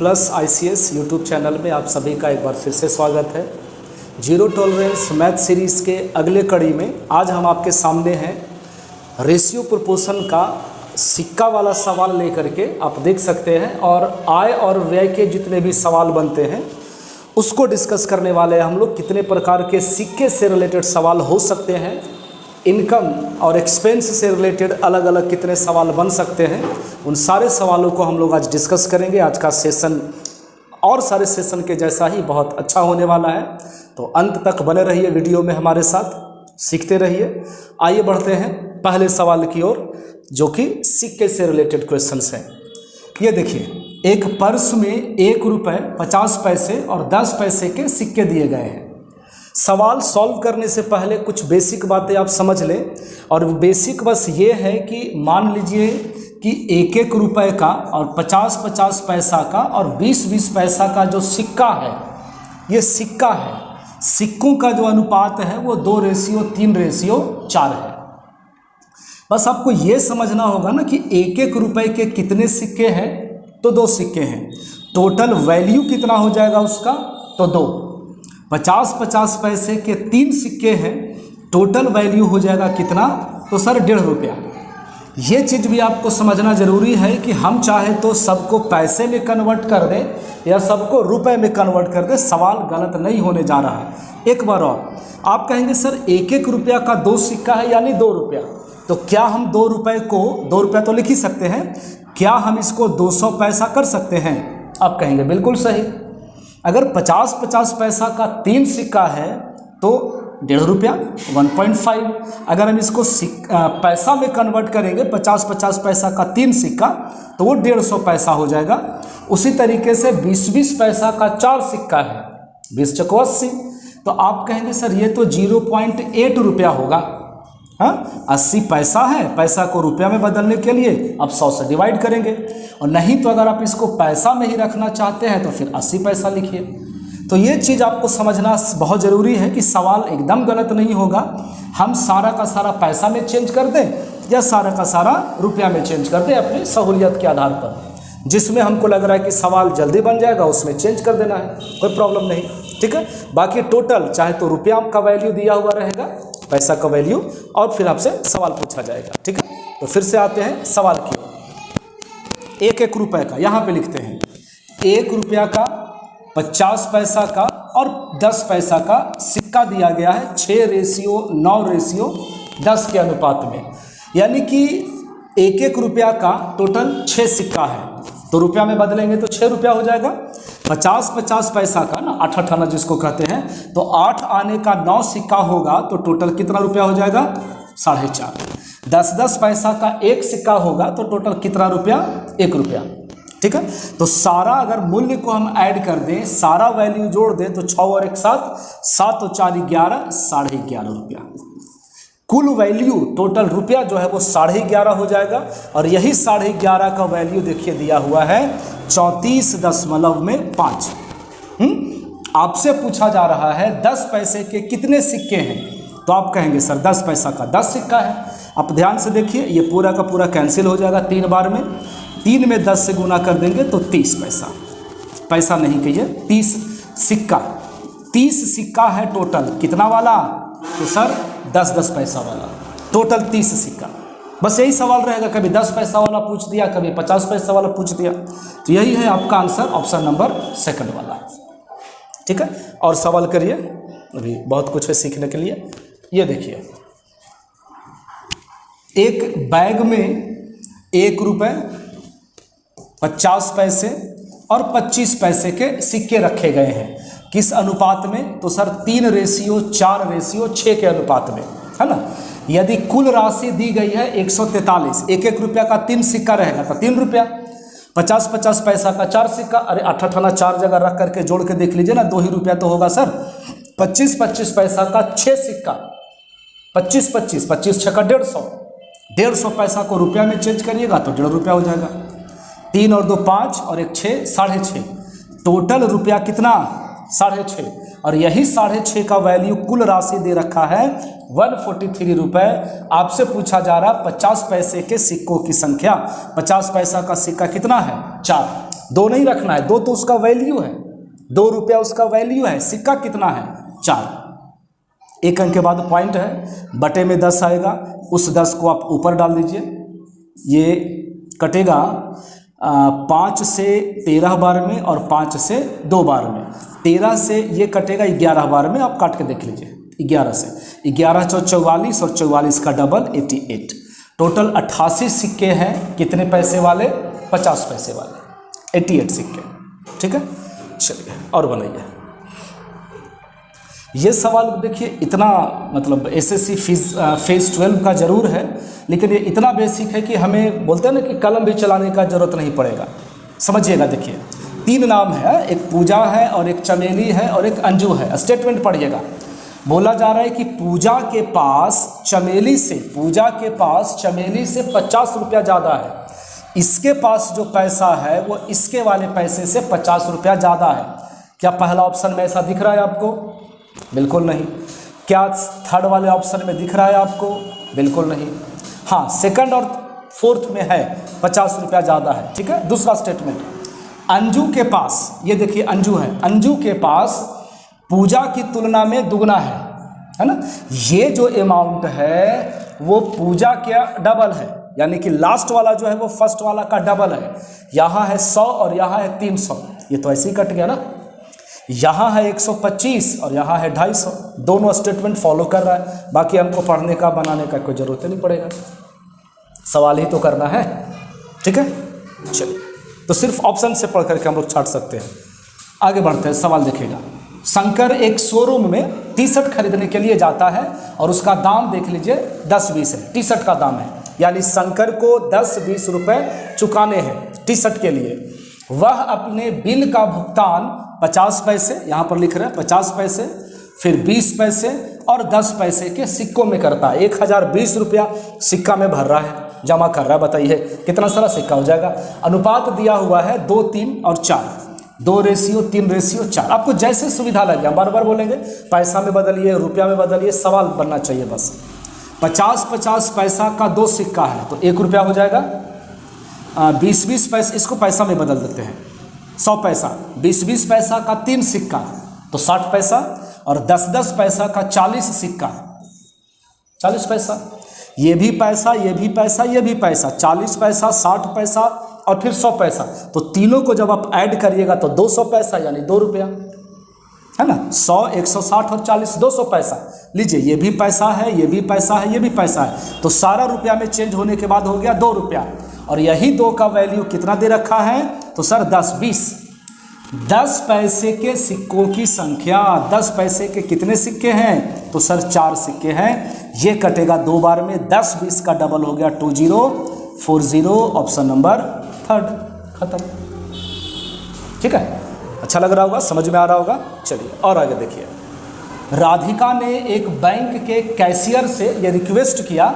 Plus ICS YouTube channel में आप सभी का एक बार फिर से स्वागत है। जीरो टॉलरेंस मैथ सीरीज़ के अगले कड़ी में आज हम आपके सामने हैं रेशियो प्रोपोर्शन का सिक्का वाला सवाल लेकर के। आप देख सकते हैं और आय और व्यय के जितने भी सवाल बनते हैं उसको डिस्कस करने वाले हैं हम लोग। कितने प्रकार के सिक्के से रिलेटेड सवाल हो सकते हैं, इनकम और एक्सपेंस से रिलेटेड अलग अलग कितने सवाल बन सकते हैं, उन सारे सवालों को हम लोग आज डिस्कस करेंगे। आज का सेशन और सारे सेशन के जैसा ही बहुत अच्छा होने वाला है, तो अंत तक बने रहिए वीडियो में, हमारे साथ सीखते रहिए। आइए बढ़ते हैं पहले सवाल की ओर, जो कि सिक्के से रिलेटेड क्वेश्चंस हैं। ये देखिए, एक पर्स में 1 रुपये 50 पैसे और 10 पैसे के सिक्के दिए गए हैं। सवाल सॉल्व करने से पहले कुछ बेसिक बातें आप समझ लें, और बेसिक बस ये है कि मान लीजिए कि 1-1 रुपये का और 50-50 पैसा का और 20-20 पैसा का जो सिक्का है, ये सिक्का है। सिक्कों का जो अनुपात है वो 2:3:4 है। बस आपको ये समझना होगा ना कि 1-1 रुपये के कितने सिक्के हैं, तो 2 सिक्के हैं। टोटल वैल्यू कितना हो जाएगा उसका, तो 2। 50-50 पैसे के 3 सिक्के हैं, टोटल वैल्यू हो जाएगा कितना, तो सर 1.5 रुपया। ये चीज़ भी आपको समझना ज़रूरी है कि हम चाहे तो सबको पैसे में कन्वर्ट कर दें या सबको रुपए में कन्वर्ट कर दें, सवाल गलत नहीं होने जा रहा है। एक बार और आप कहेंगे सर 1-1 रुपया का 2 सिक्का है यानी 2 रुपया, तो क्या हम 2 रुपये को 2 रुपया तो लिख ही सकते हैं, क्या हम इसको 200 पैसा कर सकते हैं? आप कहेंगे बिल्कुल सही। अगर 50-50 पैसा का 3 सिक्का है तो 1.5 रुपया 1.5। अगर हम इसको पैसा में कन्वर्ट करेंगे, 50-50 पैसा का 3 सिक्का, तो वो 150 पैसा हो जाएगा। उसी तरीके से 20-20 पैसा का 4 सिक्का है, 20 चौको 80, तो आप कहेंगे सर ये तो 0.8 रुपया होगा। हाँ, 80 पैसा है, पैसा को रुपया में बदलने के लिए अब 100 से डिवाइड करेंगे, और नहीं तो अगर आप इसको पैसा में ही रखना चाहते हैं तो फिर 80 पैसा लिखिए। तो ये चीज़ आपको समझना बहुत ज़रूरी है कि सवाल एकदम गलत नहीं होगा। हम सारा का सारा पैसा में चेंज कर दें या सारा का सारा रुपया में चेंज कर दें, अपनी सहूलियत के आधार पर। जिसमें हमको लग रहा है कि सवाल जल्दी बन जाएगा उसमें चेंज कर देना है, कोई प्रॉब्लम नहीं, ठीक है। बाकी टोटल चाहे तो रुपया का वैल्यू दिया हुआ रहेगा, पैसा का वैल्यू, और फिर आपसे सवाल पूछा जाएगा, ठीक है। तो फिर से आते हैं सवाल की ओर। 1-1 रुपये का यहाँ पे लिखते हैं, 1 रुपया का 50 पैसा का और 10 पैसा का सिक्का दिया गया है 6:9:10 के अनुपात में। यानी कि 1-1 रुपया का टोटल 6 सिक्का है, तो रुपया में बदलेंगे तो 6 रुपया हो जाएगा। 50-50 पैसा का ना 8 आना जिसको कहते हैं, तो 8 आने का 9 सिक्का होगा, तो टोटल कितना रुपया हो जाएगा, 4.5। 10-10 पैसा का 1 सिक्का होगा तो टोटल कितना रुपया, 1 रुपया, ठीक है। तो सारा अगर मूल्य को हम ऐड कर दें, सारा वैल्यू जोड़ दें, तो 6 और 1 7, 7 और 4 11, 11.5 रुपया। कुल वैल्यू टोटल रुपया जो है वो 11.5 हो जाएगा। और यही 11.5 का वैल्यू देखिए दिया हुआ है 34.5। आपसे पूछा जा रहा है 10 पैसे के कितने सिक्के हैं, तो आप कहेंगे सर 10 पैसा का 10 सिक्का है। आप ध्यान से देखिए, ये पूरा का पूरा कैंसिल हो जाएगा 3 बार में। 3 में 10 से गुना कर देंगे तो 30 पैसा, पैसा नहीं कहिए 30 सिक्का। 30 सिक्का है टोटल, कितना वाला, तो सर 10-10 पैसा वाला, टोटल 30 सिक्का। बस यही सवाल रहेगा, कभी 10 पैसा वाला पूछ दिया, कभी 50 पैसा वाला पूछ दिया। तो यही है आपका आंसर, ऑप्शन नंबर 2 वाला, ठीक है। और सवाल करिए, अभी बहुत कुछ है सीखने के लिए। ये देखिए, एक बैग में 1 रुपये 50 पैसे और 25 पैसे के सिक्के रखे गए हैं। किस अनुपात में, तो सर 3:4:6 के अनुपात में, है ना। यदि कुल राशि दी गई है 143, 1-1 रुपया का 3 सिक्का रहेगा तो 3 रुपया, 50-50 पैसा का 4 सिक्का, अरे 8 4 जगह रख करके जोड़ के देख लीजिए ना, 2 ही रुपया तो होगा सर। 25-25 पैसा का 6 सिक्का, 25-25, 25 6 का 150, 150 पैसा को रुपया में चेंज करिएगा तो 1.5 रुपया हो जाएगा। 3 और 2 5 और 1 6, 6.5, टोटल रुपया कितना, 6.5, और यही 6.5 का वैल्यू कुल राशि दे रखा है 143 रुपये। आपसे पूछा जा रहा 50 पैसे के सिक्कों की संख्या। 50 पैसा का सिक्का कितना है? 4। 2 नहीं रखना है, 2 तो उसका वैल्यू है, 2 रुपया उसका वैल्यू है। सिक्का कितना है? 4। 1 अंक के बाद पॉइंट है, बटे में 10 आएगा, उस 10 को आप ऊपर डाल दीजिए। ये कटेगा 5 से 13 बार में और 5 से 2 बार में। 13 से ये कटेगा 11 बार में, आप काट के देख लीजिए। 11 से 11 × 44 और 44 का डबल 88। टोटल 88 सिक्के हैं। कितने पैसे वाले? 50 पैसे वाले, 88 सिक्के। ठीक है, चलिए और बनाइए। ये सवाल देखिए, इतना मतलब एसएससी फेज 12 का ज़रूर है, लेकिन ये इतना बेसिक है कि हमें बोलते हैं ना कि कलम भी चलाने का ज़रूरत नहीं पड़ेगा। समझिएगा, देखिए 3 नाम है, एक पूजा है और एक चमेली है और एक अंजू है। स्टेटमेंट पढ़िएगा। बोला जा रहा है कि पूजा के पास चमेली से 50 रुपया ज़्यादा है। इसके पास जो पैसा है वो इसके वाले पैसे से 50 रुपया ज़्यादा है। क्या पहला ऑप्शन में ऐसा दिख रहा है आपको? बिल्कुल नहीं। क्या थर्ड वाले ऑप्शन में दिख रहा है आपको? बिल्कुल नहीं। हाँ, सेकंड और फोर्थ में है 50 रुपया ज़्यादा है। ठीक है, दूसरा स्टेटमेंट, अंजू के पास, ये देखिए अंजू है, अंजू के पास पूजा की तुलना में दुगना है ना। ये जो अमाउंट है वो पूजा के डबल है, यानी कि लास्ट वाला जो है वो फर्स्ट वाला का डबल है। यहाँ है 100 और यहाँ है 300, ये तो ऐसे ही कट गया ना। यहाँ है 125 और यहाँ है 250। दोनों स्टेटमेंट फॉलो कर रहा है। बाकी हमको पढ़ने का बनाने का कोई ज़रूरत नहीं पड़ेगा, सवाल ही तो करना है। ठीक है, चलिए, तो सिर्फ ऑप्शन से पढ़ करके हम लोग छाट सकते हैं। आगे बढ़ते हैं, सवाल देखिएगा। शंकर एक शोरूम में टी-शर्ट खरीदने के लिए जाता है और उसका दाम देख लीजिए 10-20 है। टी-शर्ट का दाम है, यानी शंकर को 10-20 रुपये चुकाने हैं टी-शर्ट के लिए। वह अपने बिल का भुगतान 50 पैसे, यहाँ पर लिख रहे हैं 50 पैसे, फिर 20 पैसे और 10 पैसे के सिक्कों में करता है। 1020 रुपया सिक्का में भर रहा है, जमा कर रहा है। बताइए कितना सारा सिक्का हो जाएगा। अनुपात दिया हुआ है 2, 3 और 4, 2:3:4। आपको जैसे सुविधा लगे, हम बार बार बोलेंगे, पैसा में बदलिए, रुपया में बदलिए, सवाल बनना चाहिए बस। 50-50 पैसा का 2 सिक्का है तो 1 रुपया हो जाएगा। 20-20 पैसे, इसको पैसा में बदल देते हैं, 100 पैसा। 20-20 पैसा का 3 सिक्का तो 60 पैसा, और 10-10 पैसा का 40 सिक्का, 40 पैसा। ये भी पैसा, ये भी पैसा, ये भी पैसा, 40 पैसा, 60 पैसा और फिर 100 पैसा। तो तीनों को जब आप ऐड करिएगा तो 200 पैसा, यानी 2 रुपया, है ना। 100, 160 और 40, 200 पैसा। लीजिए, ये भी पैसा है, ये भी पैसा है, ये भी पैसा है, तो सारा रुपया में चेंज होने के बाद हो गया 2 रुपया। और यही 2 का वैल्यू कितना दे रखा है? तो सर 10-20, 10 पैसे के सिक्कों की संख्या। 10 पैसे के कितने सिक्के हैं? तो सर 4 सिक्के हैं। ये कटेगा 2 बार में, 10-20 का डबल हो गया 2040। ऑप्शन नंबर 3 खत्म। ठीक है, अच्छा लग रहा होगा, समझ में आ रहा होगा। चलिए और आगे देखिए। राधिका ने एक बैंक के कैशियर से ये रिक्वेस्ट किया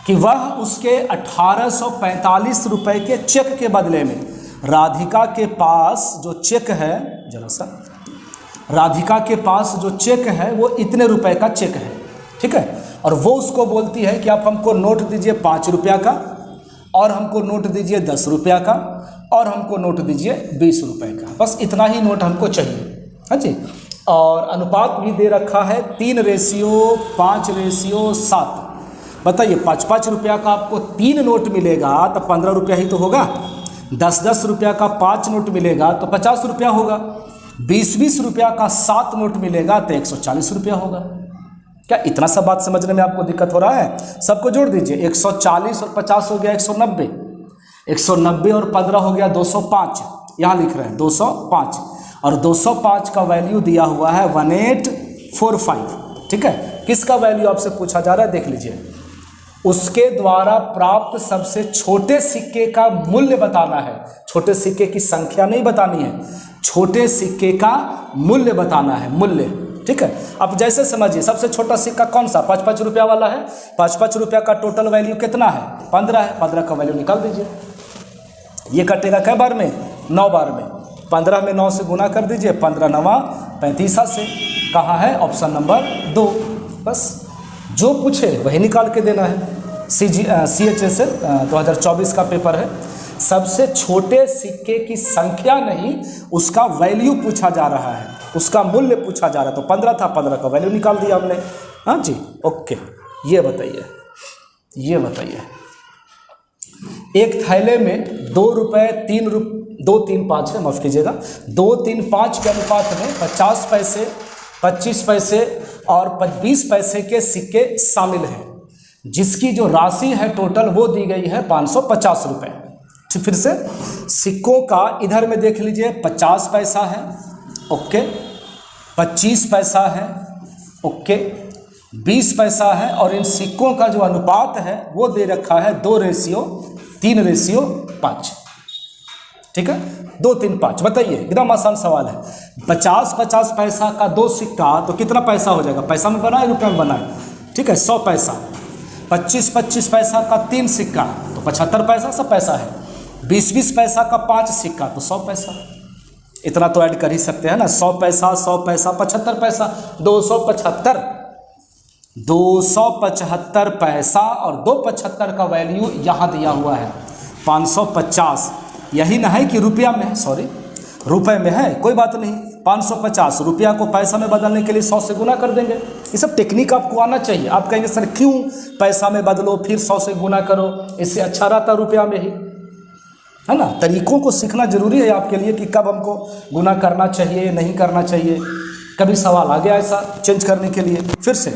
कि वह उसके 1845 रुपए के चेक के बदले में, राधिका के पास जो चेक है, जरा सा, राधिका के पास जो चेक है वो इतने रुपए का चेक है। ठीक है, और वो उसको बोलती है कि आप हमको नोट दीजिए 5 रुपया का, और हमको नोट दीजिए 10 रुपया का, और हमको नोट दीजिए 20 रुपये का। बस इतना ही नोट हमको चाहिए। हाँ जी, और अनुपात भी दे रखा है 3:5:7। बताइए 5-5 रुपया का आपको 3 नोट मिलेगा तो 15 रुपया ही तो होगा। 10-10 रुपया का 5 नोट मिलेगा तो 50 रुपया होगा। 20-20 रुपया का 7 नोट मिलेगा तो 140 रुपया होगा। क्या इतना सा बात समझने में आपको दिक्कत हो रहा है? सबको जोड़ दीजिए। 140 और 50 हो गया 190, 190 और 15 हो गया 205। यहाँ लिख रहे हैं 205, और 205 का वैल्यू दिया हुआ है 1845। ठीक है, किसका वैल्यू आपसे पूछा जा रहा है? देख लीजिए। उसके द्वारा प्राप्त सबसे छोटे सिक्के का मूल्य बताना है। छोटे सिक्के की संख्या नहीं बतानी है, छोटे सिक्के का मूल्य बताना है, मूल्य। ठीक है, अब जैसे समझिए, सबसे छोटा सिक्का कौन सा? 5-5 रुपया वाला है। 5-5 रुपया का टोटल वैल्यू कितना है? 15 है। 15 का वैल्यू निकाल दीजिए। ये कटेगा कै बार में? 9 बार में। 15 में 9 से गुना कर दीजिए, 15 9 35 से। कहाँ है? Option number 2। बस जो पूछे वही निकाल के देना है। CHSL 2024 का पेपर है। सबसे छोटे सिक्के की संख्या नहीं, उसका वैल्यू पूछा जा रहा है, उसका मूल्य पूछा जा रहा है। तो 15 था, 15 का वैल्यू निकाल दिया हमने। हाँ जी, ओके। ये बताइए एक थैले में 2 रुपये 2 3 5 है, माफ कीजिएगा, 2 3 5 के अनुपात में 50 पैसे, 25 पैसे और 20 पैसे के सिक्के शामिल हैं, जिसकी जो राशि है टोटल वो दी गई है 550 रुपये। फिर से सिक्कों का इधर में देख लीजिए, 50 पैसा है, ओके, 25 पैसा है, ओके, 20 पैसा है, और इन सिक्कों का जो अनुपात है वो दे रखा है 2:3:5। ठीक है, 2 3 5। बताइए, एकदम आसान सवाल है। 50 पैसा का 2 सिक्का तो कितना पैसा हो जाएगा? पैसा में बनाए, रुपये में बनाए? ठीक है, 100 पैसा। 25 पैसा का 3 सिक्का तो 75 पैसा, सब पैसा है। 20 पैसा का 5 सिक्का तो 100 पैसा। इतना तो ऐड कर ही सकते हैं ना, 100 पैसा 75 पैसा, 275 पैसा, और 275 का वैल्यू यहाँ दिया हुआ है 550। यही ना है कि रुपया में है, सॉरी रुपए में है, कोई बात नहीं। 550 रुपया को पैसा में बदलने के लिए 100 से गुना कर देंगे। ये सब टेक्निक आपको आना चाहिए। आप कहेंगे सर क्यों पैसा में बदलो फिर 100 से गुना करो, इससे अच्छा रहता रुपया में ही, है ना। तरीकों को सीखना जरूरी है आपके लिए कि कब हमको गुना करना चाहिए, नहीं करना चाहिए। कभी सवाल आ गया ऐसा चेंज करने के लिए। फिर से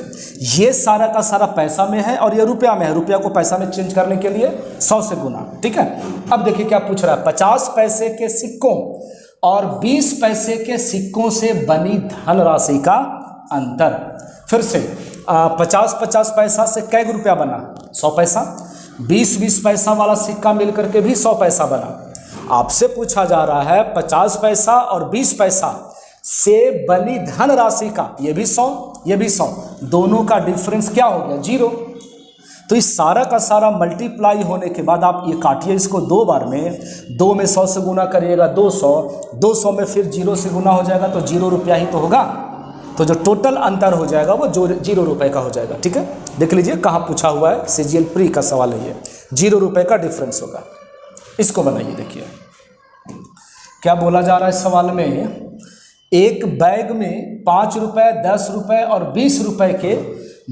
ये सारा का सारा पैसा में है और ये रुपया में है, रुपया को पैसा में चेंज करने के लिए 100 से गुना। ठीक है, अब देखिए क्या पूछ रहा है। 50 पैसे के सिक्कों और 20 पैसे के सिक्कों से बनी धनराशि का अंतर। फिर से 50 पैसा से कै रुपया बना? 100 पैसा। 20 पैसा वाला सिक्का मिलकर के भी 100 पैसा बना। आपसे पूछा जा रहा है 50 पैसा और 20 पैसा से बनी धनराशि का, ये भी 100, ये भी 100, दोनों का डिफरेंस क्या हो गया? 0। तो इस सारा का सारा मल्टीप्लाई होने के बाद आप ये काटिए इसको 2 बार में, 2 में 100 से गुना करिएगा 200, 200 में फिर 0 से गुना हो जाएगा तो 0 रुपया ही तो होगा। तो जो टोटल अंतर हो जाएगा वो 0 रुपये का हो जाएगा। ठीक है, देख लीजिए कहाँ पूछा हुआ है, CGL प्री का सवाल है ये। 0 रुपये का डिफरेंस होगा। इसको बनाइए, देखिए क्या बोला जा रहा है इस सवाल में। एक बैग में 5 रुपये, 10 रुपये और 20 रुपये के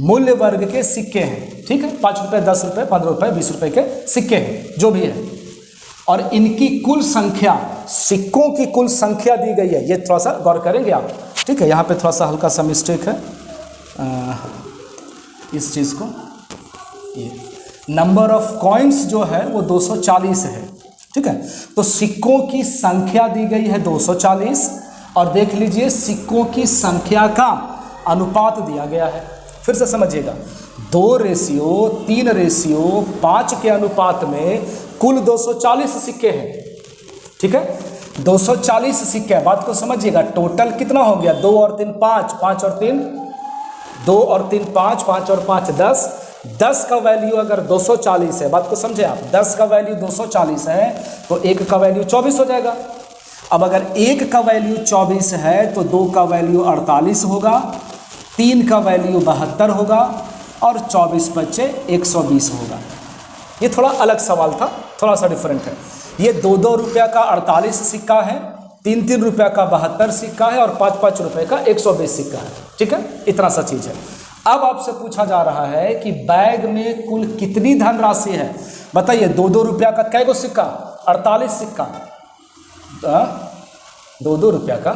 मूल्य वर्ग के सिक्के हैं। ठीक है, 5 रुपये, 10 रुपये, 15 रुपये, 20 रुपये के सिक्के हैं, जो भी है, और इनकी कुल संख्या, सिक्कों की कुल संख्या दी गई है। ये थोड़ा सा गौर करेंगे आप। ठीक है, यहाँ पे थोड़ा सा हल्का सा मिस्टेक है, इस चीज़ को, ये नंबर ऑफ कॉइन्स जो है वो 240 है। ठीक है, तो सिक्कों की संख्या दी गई है 240, और देख लीजिए सिक्कों की संख्या का अनुपात दिया गया है। फिर से समझिएगा, 2:3:5 के अनुपात में कुल 240 सिक्के हैं। ठीक है, 240 सिक्के, बात को समझिएगा। टोटल कितना हो गया? 2 और 3 5, 5 और 3 2 और 3 5, 5 और 5 10। 10 का वैल्यू अगर 240 है, बात को समझे आप, 10 का वैल्यू 240 है तो 1 का वैल्यू 24 हो जाएगा। अब अगर 1 का वैल्यू 24 है तो 2 का वैल्यू 48 होगा, 3 का वैल्यू 72 होगा और 24 बचे 120 होगा। ये थोड़ा अलग सवाल था, थोड़ा सा डिफरेंट है। ये 2 रुपया का 48 सिक्का है, 3 रुपया का 72 सिक्का है और 5 रुपये का 120 सिक्का है। ठीक है, इतना सा चीज़ है। अब आपसे पूछा जा रहा है कि बैग में कुल कितनी धनराशि है? बताइए, 2 रुपया का कै गो सिक्का? 48 सिक्का। 2 रुपया का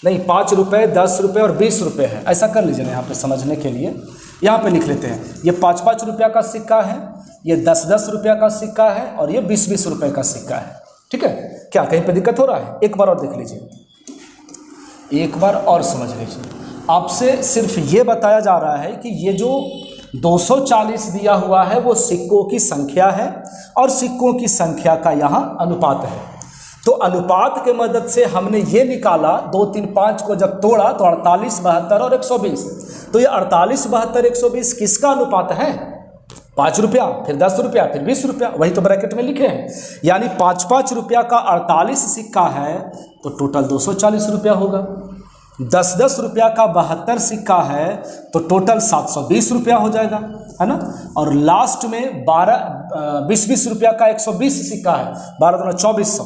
नहीं, 5 रुपये, 10 रुपये और 20 रुपये है। ऐसा कर लीजिए ना, यहाँ पे समझने के लिए यहाँ पे लिख लेते हैं। ये 5 रुपया का सिक्का है, ये 10 रुपया का सिक्का है और ये 20 रुपये का सिक्का है। ठीक है, क्या कहीं पे दिक्कत हो रहा है? एक बार और देख लीजिए, एक बार और समझ लीजिए। आपसे सिर्फ ये बताया जा रहा है कि ये जो 240 दिया हुआ है वो सिक्कों की संख्या है और सिक्कों की संख्या का यहाँ अनुपात है। तो अनुपात के मदद से हमने ये निकाला, 2 3 5 को जब तोड़ा तो 48 72 और 120। तो ये 48 72 120 किसका अनुपात है? 5 रुपया, फिर 10 रुपया, फिर 20 रुपया, वही तो ब्रैकेट में लिखे हैं। यानी 5-5 रुपया का 48 सिक्का है तो टोटल 240 रुपया होगा। 10-10 रुपया का 72 सिक्का है तो टोटल 720 रुपया हो जाएगा, है ना। और लास्ट में 20-20 रुपया का 120 सिक्का है, 12 दूना 2400,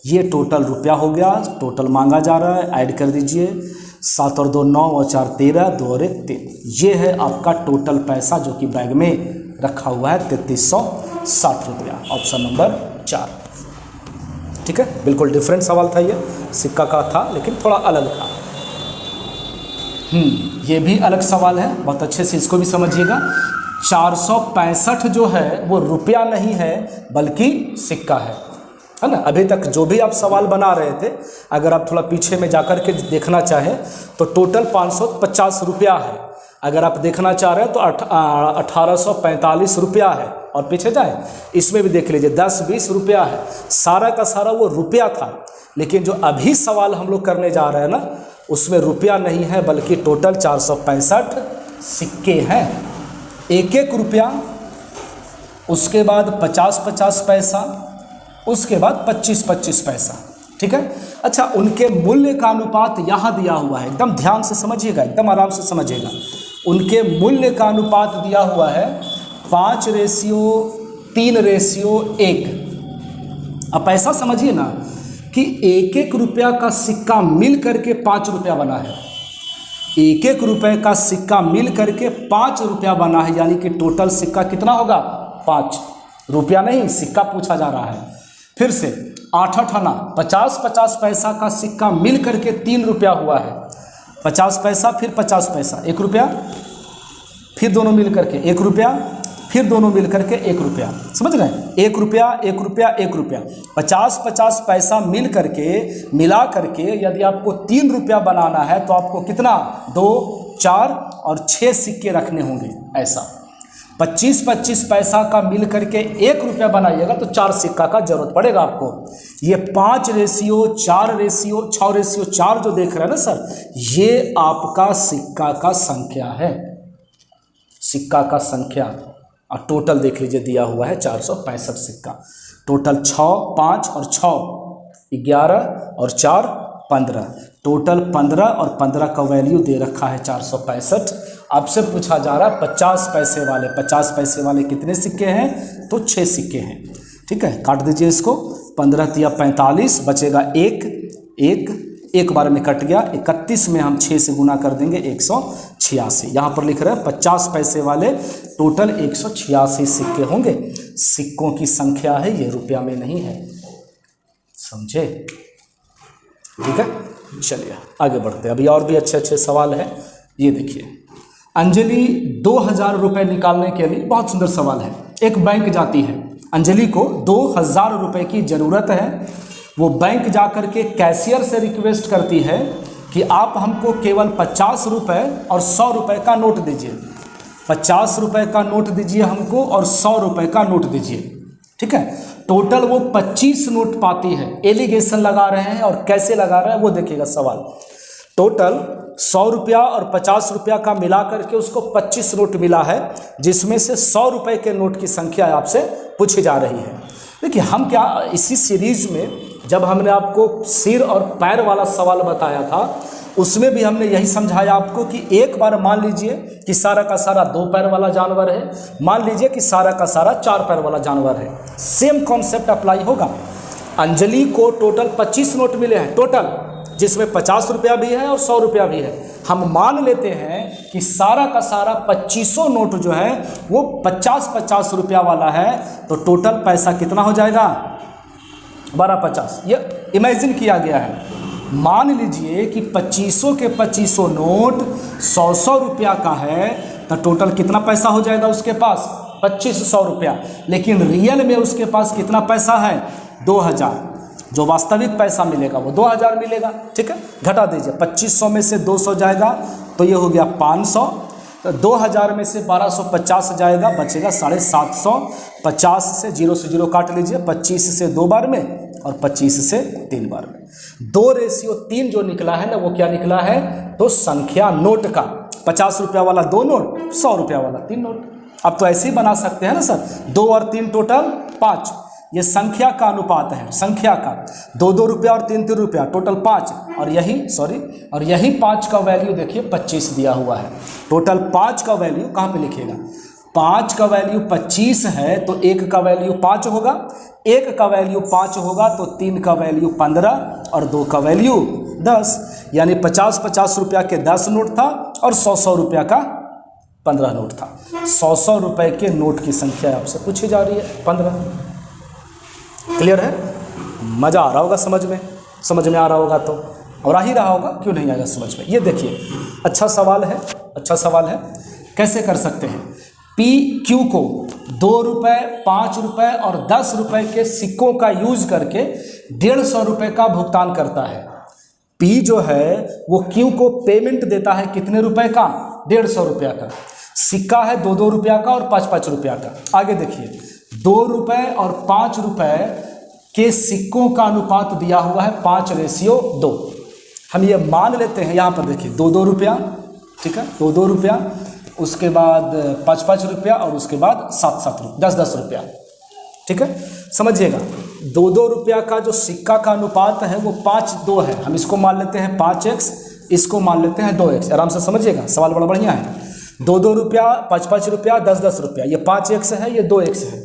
ये टोटल रुपया हो गया। टोटल मांगा जा रहा है, ऐड कर दीजिए। 7 और 2 9 और 4 13, 2 और 1 3। ये है आपका टोटल पैसा जो कि बैग में रखा हुआ है 3360 रुपया, ऑप्शन नंबर 4। ठीक है, बिल्कुल डिफरेंट सवाल था, ये सिक्का का था लेकिन थोड़ा अलग था। ये भी अलग सवाल है, बहुत अच्छे से इसको भी समझिएगा। 465 जो है वो रुपया नहीं है बल्कि सिक्का है ना। अभी तक जो भी आप सवाल बना रहे थे, अगर आप थोड़ा पीछे में जाकर के देखना चाहें तो टोटल 550 रुपया है। अगर आप देखना चाह रहे हैं तो 1845 रुपया है। और पीछे जाए, इसमें भी देख लीजिए 10-20 रुपया है। सारा का सारा वो रुपया था, लेकिन जो अभी सवाल हम लोग करने जा रहे हैं ना, उसमें रुपया नहीं है बल्कि टोटल 465 सिक्के हैं। 1-1 रुपया, उसके बाद 50-50 पैसा, उसके बाद 25-25 पैसा। ठीक है, अच्छा, उनके मूल्य का अनुपात यहाँ दिया हुआ है, एकदम ध्यान से समझिएगा, एकदम आराम से समझिएगा। उनके मूल्य का अनुपात दिया हुआ है 5:3:1। अब ऐसा समझिए ना कि 1-1 रुपया का सिक्का मिल करके 5 रुपया बना है। 1-1 रुपये का सिक्का मिल करके 5 रुपया बना है, यानी कि टोटल सिक्का कितना होगा? 5 रुपया, नहीं सिक्का पूछा जा रहा है। फिर से 8-8 आना, 50-50 पैसा का सिक्का मिल करके 3 रुपया हुआ है। 50 पैसा, फिर 50 पैसा, 1 रुपया, फिर दोनों मिल करके 1 रुपया, फिर दोनों मिल करके 1 रुपया। समझ रहे हैं? 1 रुपया, 1 रुपया, 1 रुपया, 50-50 पैसा मिल करके, मिला करके यदि आपको 3 रुपया बनाना है तो आपको कितना? 2, 4 और 6 सिक्के रखने होंगे। ऐसा 25-25 पैसा का मिल करके 1 रुपया बनाइएगा तो 4 सिक्का का जरूरत पड़ेगा आपको। ये 5:4:6:4 जो देख रहे हैं ना सर, ये आपका सिक्का का संख्या है, सिक्का का संख्या। और टोटल देख लीजिए दिया हुआ है 465 सिक्का। टोटल 6, 5 और 6 11 और 4 15, टोटल 15 और 15 का वैल्यू दे रखा है 465। आपसे पूछा जा रहा है 50 पैसे वाले, 50 पैसे वाले कितने सिक्के हैं? तो 6 सिक्के हैं। ठीक है, काट दीजिए इसको। 15 तिया 45, बचेगा 1 बार में कट गया। 31 में हम 6 से गुना कर देंगे 186। यहाँ पर लिख रहे हैं 50 पैसे वाले टोटल 186 सिक्के होंगे। सिक्कों की संख्या है, ये रुपया में नहीं है, समझे? ठीक है, चलिए आगे बढ़ते हैं। अभी और भी अच्छे अच्छे सवाल हैं। ये देखिए, अंजलि 2000 रुपये निकालने के लिए, बहुत सुंदर सवाल है। एक बैंक जाती है, अंजलि को 2000 रुपये की ज़रूरत है। वो बैंक जाकर के कैशियर से रिक्वेस्ट करती है कि आप हमको केवल 50 रुपये और 100 रुपये का नोट दीजिए। 50 रुपये का नोट दीजिए हमको और 100 रुपये का नोट दीजिए। ठीक है, टोटल वो 25 नोट पाती है। एलिगेशन लगा रहे हैं और कैसे लगा रहे हैं वो देखिएगा सवाल। टोटल 100 रुपया और 50 रुपया का मिला करके उसको 25 नोट मिला है, जिसमें से 100 रुपये के नोट की संख्या आपसे पूछी जा रही है। देखिए, हम क्या इसी सीरीज में जब हमने आपको सिर और पैर वाला सवाल बताया था, उसमें भी हमने यही समझाया आपको कि एक बार मान लीजिए कि सारा का सारा 2 पैर वाला जानवर है, मान लीजिए कि सारा का सारा 4 पैर वाला जानवर है, सेम कॉन्सेप्ट अप्लाई होगा। अंजलि को टोटल 25 नोट मिले हैं टोटल, जिसमें 50 रुपया भी है और 100 रुपया भी है। हम मान लेते हैं कि सारा का सारा 2500 नोट जो है वो 50-50 रुपया वाला है, तो टोटल पैसा कितना हो जाएगा? 1250। ये इमेजिन किया गया है। मान लीजिए कि 2500 के 2500 नोट 100 रुपया का है, तो टोटल कितना पैसा हो जाएगा उसके पास? 2500 रुपया। लेकिन रियल में उसके पास कितना पैसा है? 2000। जो वास्तविक पैसा मिलेगा वो 2000 मिलेगा। ठीक है, घटा दीजिए, 2500 में से 200 जाएगा तो ये हो गया 500, 2000 में से 1250 जाएगा, बचेगा 750। 50 से 0 काट लीजिए, 25 से 2 बार में और 25 से 3 बार में। 2:3 जो निकला है ना, वो क्या निकला है? तो संख्या नोट का 50 रुपया वाला 2 नोट, 100 रुपया वाला 3 नोट। अब तो ऐसे ही बना सकते हैं ना सर, 2 और 3 टोटल 5, ये संख्या का अनुपात है, संख्या का 2 रुपया और 3 रुपया टोटल 5, और यही 5 का वैल्यू देखिए 25 दिया हुआ है। टोटल 5 का वैल्यू कहाँ पे लिखिएगा, 5 का वैल्यू 25 है तो 1 का वैल्यू 5 होगा, 1 का वैल्यू 5 होगा तो 3 का वैल्यू 15 और 2 का वैल्यू 10, यानी 50-50 रुपया के 10 नोट था और 100-100 रुपया का 15 नोट था। 100-100 रुपये के नोट की संख्या आपसे पूछी जा रही है 15। क्लियर है? मज़ा आ रहा होगा समझ में आ रहा होगा तो, और आ ही रहा होगा, क्यों नहीं आएगा समझ में। ये देखिए अच्छा सवाल है, कैसे कर सकते हैं। पी क्यू को 2 रुपये, 5 रुपये और 10 रुपये के सिक्कों का यूज करके 150 रुपये का भुगतान करता है। पी जो है वो क्यू को पेमेंट देता है कितने रुपए का, 150 रुपया का। सिक्का है 2-2 रुपया का और 5-5 रुपया का। आगे देखिए 2 रुपये और 5 रुपये के सिक्कों का अनुपात दिया हुआ है 5:2। हम ये मान लेते हैं, यहाँ पर देखिए 2-2 रुपया, ठीक है, 2-2 रुपया, उसके बाद 5-5 रुपया और उसके बाद 7-7 रुपया, 10-10 रुपया, ठीक है। समझिएगा 2-2 रुपया का जो सिक्का का अनुपात है वो 5:2 है। हम इसको मान लेते हैं 5x, इसको मान लेते हैं 2x। आराम से समझिएगा, सवाल बड़ा बढ़िया है। 2-2 रुपया, 5-5 रुपया, 10-10 रुपया, ये 5x है, ये 2x है।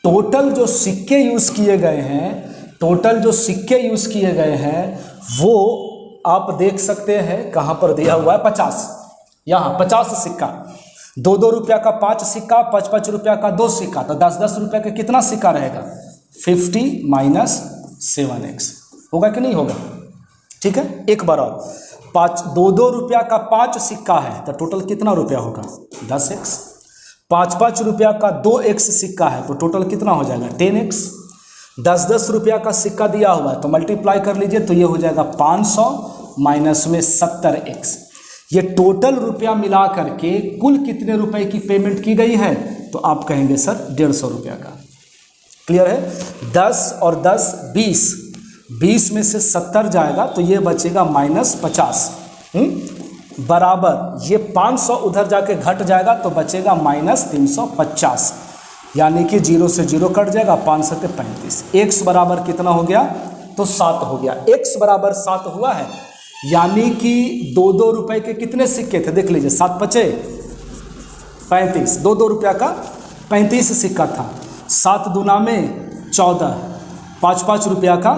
टोटल जो सिक्के यूज़ किए गए हैं वो आप देख सकते हैं कहाँ पर दिया हुआ है, 50, यहाँ 50 सिक्का, 2-2 रुपया का 5 सिक्का, 5-5 रुपया का 2 सिक्का, तो 10-10 रुपया का कितना सिक्का रहेगा, 50 - 7x होगा कि नहीं होगा, ठीक है। एक बार और 2-2 रुपया का 5 सिक्का है तो टोटल कितना रुपया होगा, 10x। 5-5 रुपया का 2x सिक्का है तो टोटल कितना हो जाएगा, 10x। 10-10 रुपया का सिक्का दिया हुआ है तो मल्टीप्लाई कर लीजिए तो ये हो जाएगा 500 माइनस में 70x। ये टोटल रुपया मिला करके कुल कितने रुपए की पेमेंट की गई है, तो आप कहेंगे सर 150 रुपया का। क्लियर है? 10 और 10 20 में से 70 जाएगा तो ये बचेगा -50, बराबर ये 500 उधर जाके घट जाएगा तो बचेगा -350, यानी कि 0 से 0 कट जाएगा, 5 से 35। x बराबर कितना हो गया, तो 7 हो गया। x बराबर 7 हुआ है, यानी कि 2-2 रुपए के कितने सिक्के थे, देख लीजिए, 7 × 5 = 35, 2-2 रुपया का 35 सिक्का था। 7 दूना में 14, 5-5 रुपया का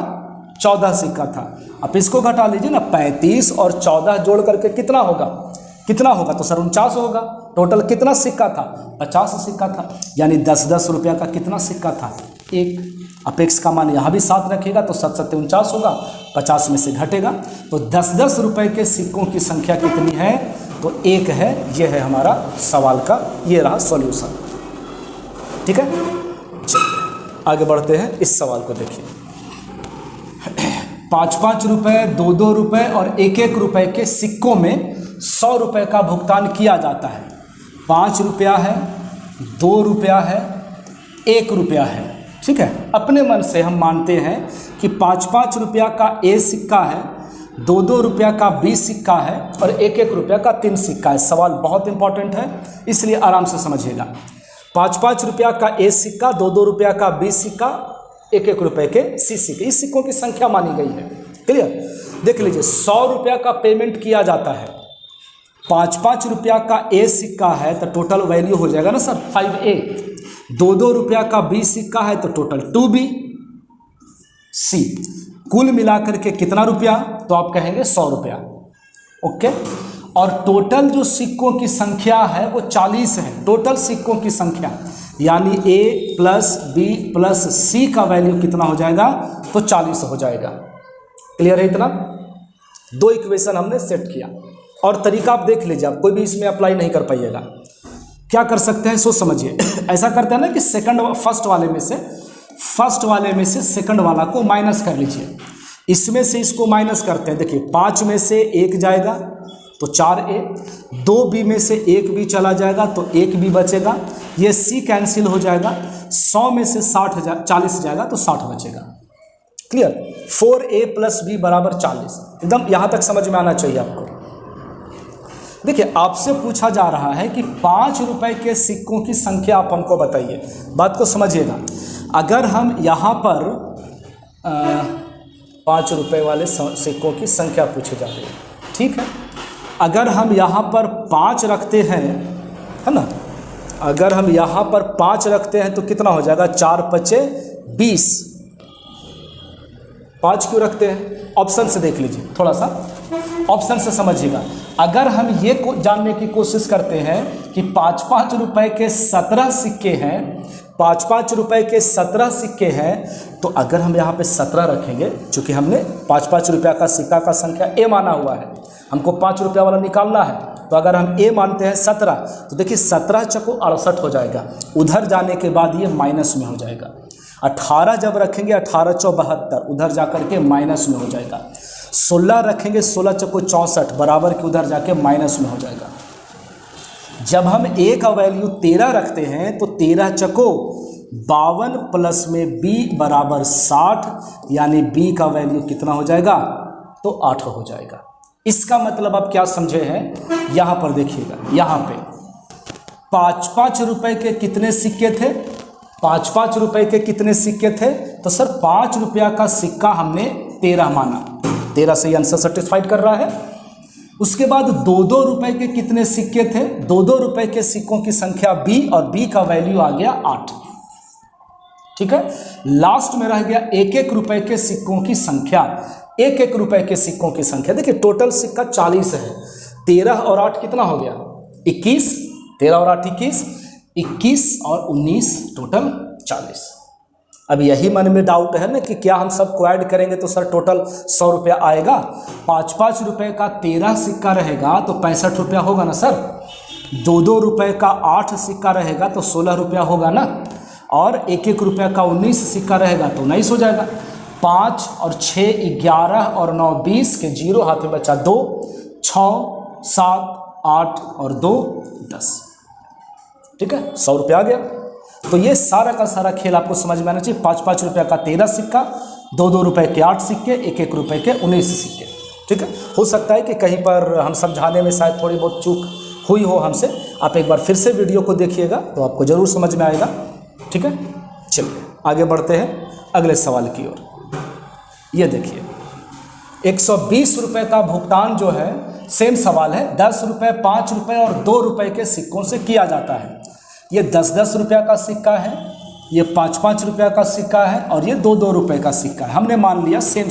14 सिक्का था। अब इसको घटा लीजिए ना, 35 और 14 जोड़ करके कितना होगा, तो सर 49 होगा। टोटल कितना सिक्का था, 50 सिक्का था, यानी 10-10 रुपया का कितना सिक्का था, 1। अपेक्स का मान यहाँ भी 7 रखेगा तो 7 × 7 = 49 होगा, 50 में से घटेगा तो 10-10 रुपये के सिक्कों की संख्या कितनी है, तो 1 है। ये है हमारा सवाल का, ये रहा सॉल्यूशन, ठीक है। चलिए आगे बढ़ते हैं, इस सवाल को देखिए। 5-5 रुपये, 2-2 रुपये और 1-1 रुपये के सिक्कों में 100 रुपये का भुगतान किया जाता है। 5 रुपया है, 2 रुपया है, 1 रुपया है, ठीक है। अपने मन से हम मानते हैं कि 5-5 रुपया का A सिक्का है, 2-2 रुपया का B सिक्का है और 1-1 रुपया का 3 सिक्का है। सवाल बहुत इंपॉर्टेंट है, इसलिए आराम से समझिएगा। 5-5 रुपया का A सिक्का, 2-2 रुपया का B सिक्का, 1-1 रुपये के C सिक्के, इस सिक्कों की संख्या मानी गई है। क्लियर? देख लीजिए, 100 रुपया का पेमेंट किया जाता है। 5-5 रुपया का A सिक्का है तो टोटल वैल्यू हो जाएगा ना सर 5A। 2-2 रुपया का B सिक्का है तो टोटल 2BC। कुल मिलाकर के कितना रुपया, तो आप कहेंगे 100 रुपया, ओके। और टोटल जो सिक्कों की संख्या है वो 40 है, टोटल सिक्कों की संख्या, यानी A + B + C का वैल्यू कितना हो जाएगा, तो 40 हो जाएगा। क्लियर है? इतना 2 इक्वेशन हमने सेट किया। और तरीका आप देख लीजिए, आप कोई भी इसमें अप्लाई नहीं कर पाइएगा। क्या कर सकते हैं, सो समझिए। ऐसा करते हैं ना कि फर्स्ट वाले में से सेकंड वाला को माइनस कर लीजिए। इसमें से इसको माइनस करते हैं, देखिए 5 में से 1 जाएगा तो 4A, 2B में से 1B चला जाएगा तो 1B बचेगा, ये C कैंसिल हो जाएगा, 100 में से 40 जाएगा तो 60 बचेगा। क्लियर? 4A + B = 40। एकदम यहाँ तक समझ में आना चाहिए आपको। देखिए आपसे पूछा जा रहा है कि 5 रुपए के सिक्कों की संख्या आप हमको बताइए। बात को समझिएगा, अगर हम यहाँ पर 5 रुपए वाले सिक्कों की संख्या पूछी जा रही है, ठीक है। अगर हम यहाँ पर 5 रखते हैं, है ना, अगर हम यहाँ पर 5 रखते हैं तो कितना हो जाएगा, 4 पचे 20। 5 क्यों रखते हैं, ऑप्शन से देख लीजिए, थोड़ा सा ऑप्शन से समझिएगा। अगर हम ये जानने की कोशिश करते हैं कि 5-5 रुपए के 17 सिक्के हैं, 5-5 रुपए के 17 सिक्के हैं, तो अगर हम यहाँ पे 17 रखेंगे, चूँकि हमने 5-5 रुपया का सिक्का का संख्या ए माना हुआ है, हमको 5 रुपया वाला निकालना है, तो अगर हम ए मानते हैं 17, तो देखिए 17 चको 68 हो जाएगा। उधर जाने के बाद ये माइनस में हो जाएगा। 18 जब रखेंगे 18 चौ 72, उधर जाकर के माइनस में हो जाएगा। 16 रखेंगे 16 चको 64, बराबर के उधर जाके माइनस में हो जाएगा। जब हम ए का वैल्यू 13 रखते हैं तो 13 चको 52 प्लस में बी बराबर 60, यानी बी का वैल्यू कितना हो जाएगा, तो 8 हो जाएगा। इसका मतलब आप क्या समझे हैं, यहाँ पर देखिएगा, यहाँ पे 5-5 रुपए के कितने सिक्के थे, 5-5 रुपए के कितने सिक्के थे, तो सर 5 रुपया का सिक्का हमने 13 माना, 13 से आंसर सेटिस्फाइड कर रहा है। उसके बाद 2-2 रुपए के कितने सिक्के थे, 2-2 रुपए के सिक्कों की संख्या बी, और बी का वैल्यू आ गया 8, ठीक है। लास्ट में रह गया 1-1 रुपए के सिक्कों की संख्या, 1-1 रुपए के सिक्कों की संख्या। देखिए टोटल सिक्का 40 है, 13 और 8 कितना हो गया, 21, 13 और 8 21, 21 और 19 टोटल 40। अब यही मन में डाउट है ना कि क्या हम सबको ऐड करेंगे तो सर टोटल 100 रुपया आएगा। 5-5 रुपए का 13 सिक्का रहेगा तो 65 रुपया होगा ना सर। 2-2 रुपए का 8 सिक्का रहेगा तो 16 रुपया होगा ना, और 1-1 रुपया का 19 सिक्का रहेगा तो 19 हो जाएगा। 5 और 6 11 और 9 20 के 0 हाथ में बचा 2, 6 7 8 और 2 10, ठीक है, 100 रुपया आ गया। तो ये सारा का सारा खेल आपको समझ में आना चाहिए। 5-5 रुपया का 13 सिक्का, 2-2 रुपए के 8 सिक्के, 1-1 रुपए के 19 सिक्के, ठीक है। हो सकता है कि कहीं पर हम समझाने में शायद थोड़ी बहुत चूक हुई हो हमसे, आप एक बार फिर से वीडियो को देखिएगा तो आपको ज़रूर समझ में आएगा, ठीक है। चलिए आगे बढ़ते हैं अगले सवाल की ओर। ये देखिए 120 रुपये का भुगतान जो है, सेम सवाल है, 10 रुपये, 5 रुपये और 2 रुपये के सिक्कों से किया जाता है। ये 10-10 रुपया का सिक्का है, ये 5-5 रुपया का सिक्का है, और ये 2-2 रुपये का सिक्का है। हमने मान लिया सेम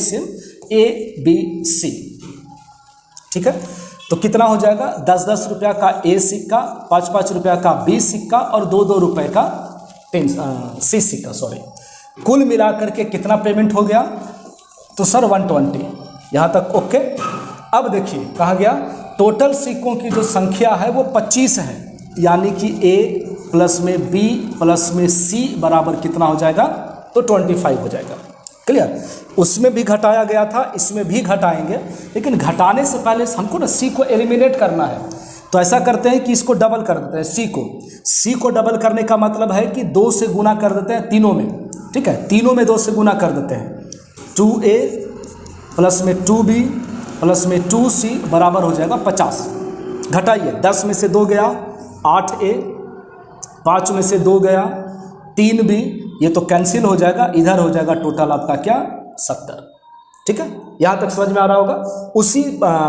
ABC, ठीक है। तो कितना हो जाएगा, 10-10 रुपया का ए सिक्का, 5-5 रुपया का बी सिक्का और 2-2 रुपये का सी सिक्का, सॉरी। कुल मिलाकर के कितना पेमेंट हो गया, तो सर 120। यहाँ तक ओके। अब देखिए कहा गया टोटल सिक्कों की जो संख्या है वो 25 है, यानी कि ए प्लस में बी प्लस में सी बराबर कितना हो जाएगा, तो 25 हो जाएगा। क्लियर। उसमें भी घटाया गया था, इसमें भी घटाएंगे, लेकिन घटाने से पहले हमको ना सी को एलिमिनेट करना है। तो ऐसा करते हैं कि इसको डबल कर देते हैं, सी को डबल करने का मतलब है कि 2 से गुना कर देते हैं तीनों में, ठीक है। तीनों में 2 से गुना कर देते हैं, 2a प्लस में 2b प्लस में 2c बराबर हो जाएगा 50। घटाइए, 10 में से 2 गया 8a, 5 में से 2 गया 3b, ये तो कैंसिल हो जाएगा, इधर हो जाएगा टोटल आपका क्या 70, ठीक है। यहाँ तक समझ में आ रहा होगा। उसी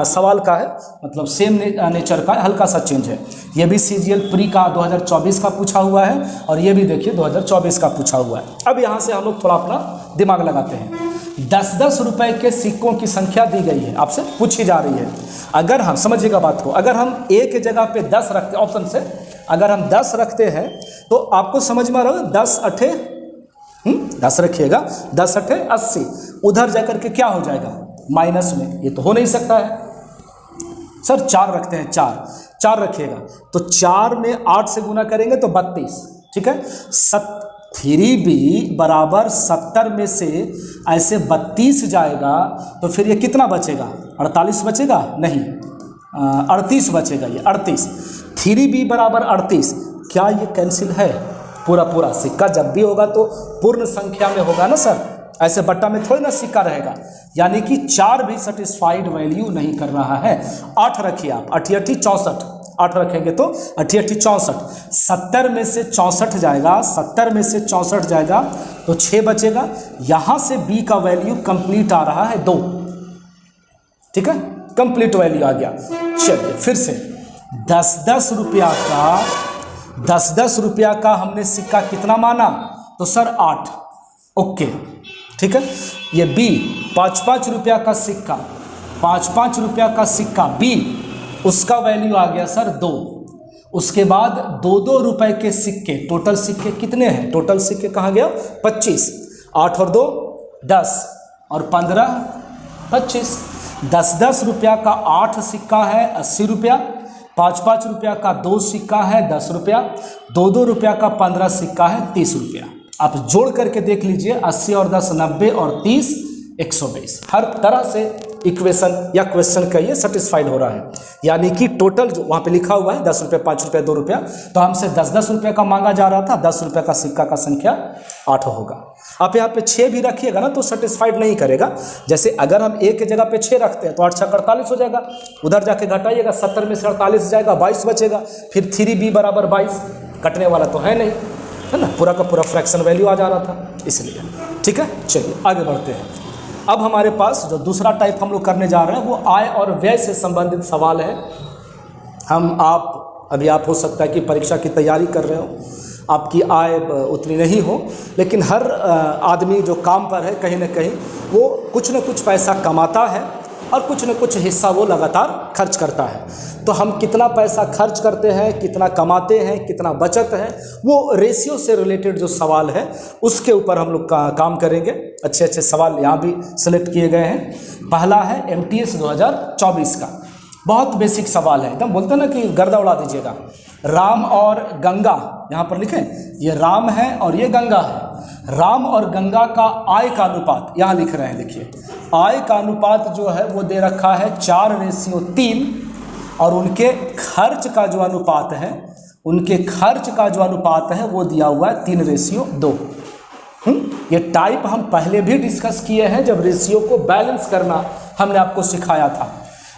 सवाल का है, मतलब सेम नेचर का है, हल्का सा चेंज है। ये भी CGL प्री का 2024 का पूछा हुआ है, और ये भी देखिए 2024 का पूछा हुआ है। अब यहाँ से हम लोग थोड़ा अपना दिमाग लगाते हैं। 10-10 रुपए के सिक्कों की संख्या दी गई है, आपसे पूछी जा रही है। अगर हम, समझिएगा बात को, अगर हम ए के जगह पे 10 रखते, ऑप्शन से अगर हम 10 रखते हैं तो आपको समझ में आ रहा है, 10 8 10 रखिएगा, 10 8 80, उधर जाकर के क्या हो जाएगा, माइनस में। ये तो हो नहीं सकता है सर। 4 रखते हैं, 4 रखिएगा, तो 4 में 8 से गुना करेंगे तो 32, ठीक है। 3b बराबर 70 में से ऐसे 32 जाएगा, तो फिर ये कितना बचेगा, 48 बचेगा, नहीं 38 बचेगा, ये 38। 3b बराबर 38, क्या ये कैंसिल है, पूरा सिक्का जब भी होगा तो पूर्ण संख्या में होगा ना सर, ऐसे बट्टा में थोड़ी ना सिक्का रहेगा, यानी कि 4 भी सेटिस्फाइड वैल्यू नहीं कर रहा है। 8 रखिए आप, 8 8 64, 8 रखेंगे तो 8 8 64, 70 में से 64 जाएगा, 70 में से 64 जाएगा तो 6 बचेगा। यहाँ से बी का वैल्यू कंप्लीट आ रहा है 2, ठीक है, कंप्लीट वैल्यू आ गया। चलिए फिर से 10-10 रुपया का, 10-10 रुपया का हमने सिक्का कितना माना, तो सर 8, ओके, ठीक है। ये बी 5-5 रुपया का सिक्का, 5-5 रुपया का सिक्का बी, उसका वैल्यू आ गया सर 2। उसके बाद 2-2 रुपए के सिक्के, टोटल सिक्के कितने हैं, टोटल सिक्के कहाँ गया 25, 8 और 2 10 और 15 25। 10-10 रुपया का 8 सिक्का है 80 रुपया, 5-5 रुपया का 2 सिक्का है 10 रुपया, 2-2 रुपया का 15 सिक्का है 30 रुपया। आप जोड़ करके देख लीजिए, 80 और 10 90 और 30 120। हर तरह से इक्वेशन या क्वेश्चन का ये सेटिस्फाइड हो रहा है, यानी कि टोटल जो वहाँ पे लिखा हुआ है 10 रुपये 5 रुपये 2 रुपया, तो हमसे 10-10 रुपये का मांगा जा रहा था, 10 रुपये का सिक्का का संख्या 8 होगा। आप यहाँ पे 6 भी रखिएगा ना तो सेटिस्फाइड नहीं करेगा। जैसे अगर हम एक जगह पे 6 रखते हैं तो 8 6 48 हो जाएगा, उधर जाके घटाइएगा, 70 में से 48 जाएगा, 22 बचेगा, फिर 3b बराबर 22, कटने वाला तो है नहीं, है ना, पूरा का पूरा फ्रैक्शन वैल्यू आ जा रहा था इसलिए, ठीक है। चलिए आगे बढ़ते हैं। अब हमारे पास जो दूसरा टाइप हम लोग करने जा रहे हैं वो आय और व्यय से संबंधित सवाल है। अभी आप हो सकता है कि परीक्षा की तैयारी कर रहे हो, आपकी आय उतनी नहीं हो, लेकिन हर आदमी जो काम पर है कहीं ना कहीं वो कुछ न कुछ पैसा कमाता है और कुछ न कुछ हिस्सा वो लगातार खर्च करता है। तो हम कितना पैसा खर्च करते हैं, कितना कमाते हैं, कितना बचत है, वो रेशियो से रिलेटेड जो सवाल है उसके ऊपर हम लोग काम करेंगे। अच्छे अच्छे सवाल यहाँ भी सिलेक्ट किए गए हैं। पहला है MTS 2024 का, बहुत बेसिक सवाल है, एकदम बोलते हैं ना कि गर्दा उड़ा दीजिएगा। राम और गंगा, यहाँ पर लिखें, ये राम है और ये गंगा है। राम और गंगा का आय का अनुपात यहाँ लिख रहे हैं, देखिए आय का अनुपात जो है वो दे रखा है 4:3 और उनके खर्च का जो अनुपात है, उनके खर्च का जो अनुपात है वो दिया हुआ है 3:2। ये टाइप हम पहले भी डिस्कस किए हैं जब रेशियो को बैलेंस करना हमने आपको सिखाया था।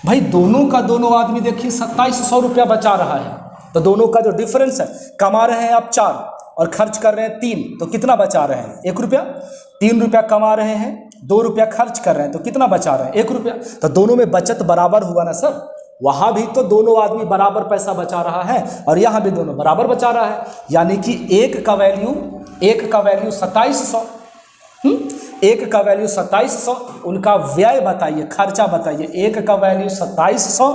भाई दोनों का दोनों आदमी देखिए 2700 रुपया बचा रहा है, तो दोनों का जो डिफरेंस है, कमा रहे हैं आप 4 और खर्च कर रहे हैं 3, तो कितना बचा रहे हैं 1 रुपया। 3 रुपया कमा रहे हैं, 2 रुपया खर्च कर रहे हैं, तो कितना बचा रहे हैं 1 रुपया। तो दोनों में बचत बराबर हुआ ना सर, वहां भी तो दोनों आदमी बराबर पैसा बचा रहा है और यहां भी दोनों बराबर बचा रहा है, यानी कि एक का वैल्यू 2700, एक का वैल्यू 2700, उनका व्यय बताइए, खर्चा बताइए। एक का वैल्यू 2700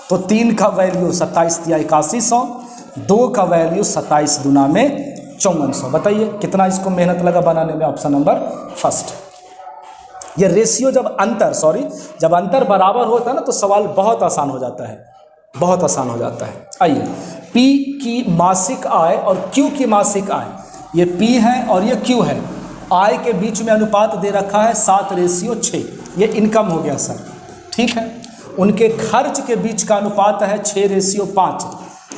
तो 3 का वैल्यू 27 या 8100, 2 का वैल्यू 27 दूना में 5400। बताइए कितना इसको मेहनत लगा बनाने में। Option number first. ये रेशियो जब अंतर बराबर होता है ना तो सवाल बहुत आसान हो जाता है, बहुत आसान हो जाता है। आइए, P की मासिक आय और Q की मासिक आय, ये P है और ये Q है। आय के बीच में अनुपात दे रखा है 7:6, ये इनकम हो गया सर, ठीक है। उनके खर्च के बीच का अनुपात है 6:5,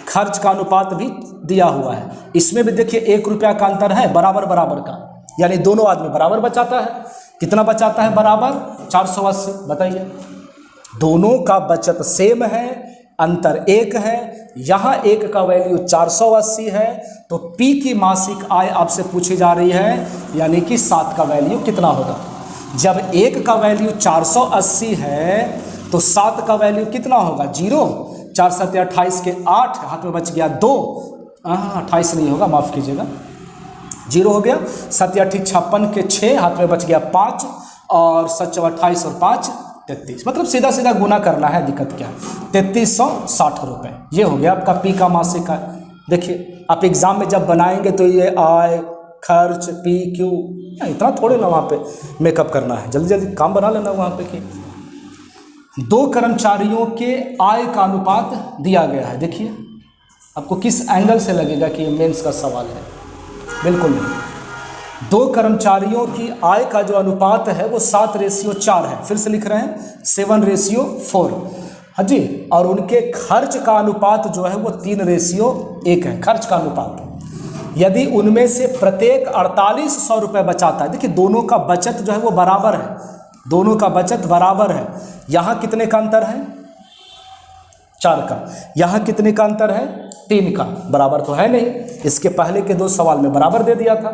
खर्च का अनुपात भी दिया हुआ है। इसमें भी देखिए 1 रुपया का अंतर है, बराबर बराबर का, यानी दोनों आदमी बराबर बचाता है। कितना बचाता है बराबर 480। बताइए, दोनों का बचत सेम है, अंतर 1 है। यहाँ 1 का वैल्यू 480 है, तो P की मासिक आय आपसे पूछी जा रही है, यानी कि 7 का वैल्यू कितना होगा। जब 1 का वैल्यू 480 है तो 7 का वैल्यू कितना होगा 0। 4 7 28 के 8, हाथ में बच गया 2, 28 नहीं होगा, माफ़ कीजिएगा, 0 हो गया। 7 8 56 के 6, हाथ में बच गया 5, और 7 28 और 5 33, मतलब सीधा सीधा गुना करना है, दिक्कत क्या है। 3360 रुपये, ये हो गया आपका P का मासिक आय। देखिए आप एग्जाम में जब बनाएंगे तो ये आय खर्च PQ, इतना थोड़े ना वहाँ पे मेकअप करना है, जल्दी जल्दी काम बना लेना वहाँ पे कि 2 कर्मचारियों के आय का अनुपात दिया गया है। देखिए आपको किस एंगल से लगेगा कि ये मेंस का सवाल है, बिल्कुल नहीं। 2 कर्मचारियों की आय का जो अनुपात है वो 7:4 है, फिर से लिख रहे हैं 7:4, हाँ जी। और उनके खर्च का अनुपात जो है वो 3:1 है, खर्च का अनुपात। यदि उनमें से प्रत्येक 4800 रुपये बचाता है, देखिए दोनों का बचत जो है वो बराबर है, दोनों का बचत बराबर है। यहाँ कितने का अंतर है? 4 का। यहाँ कितने का अंतर है? 3 का। बराबर तो है नहीं, इसके पहले के 2 सवाल में बराबर दे दिया था।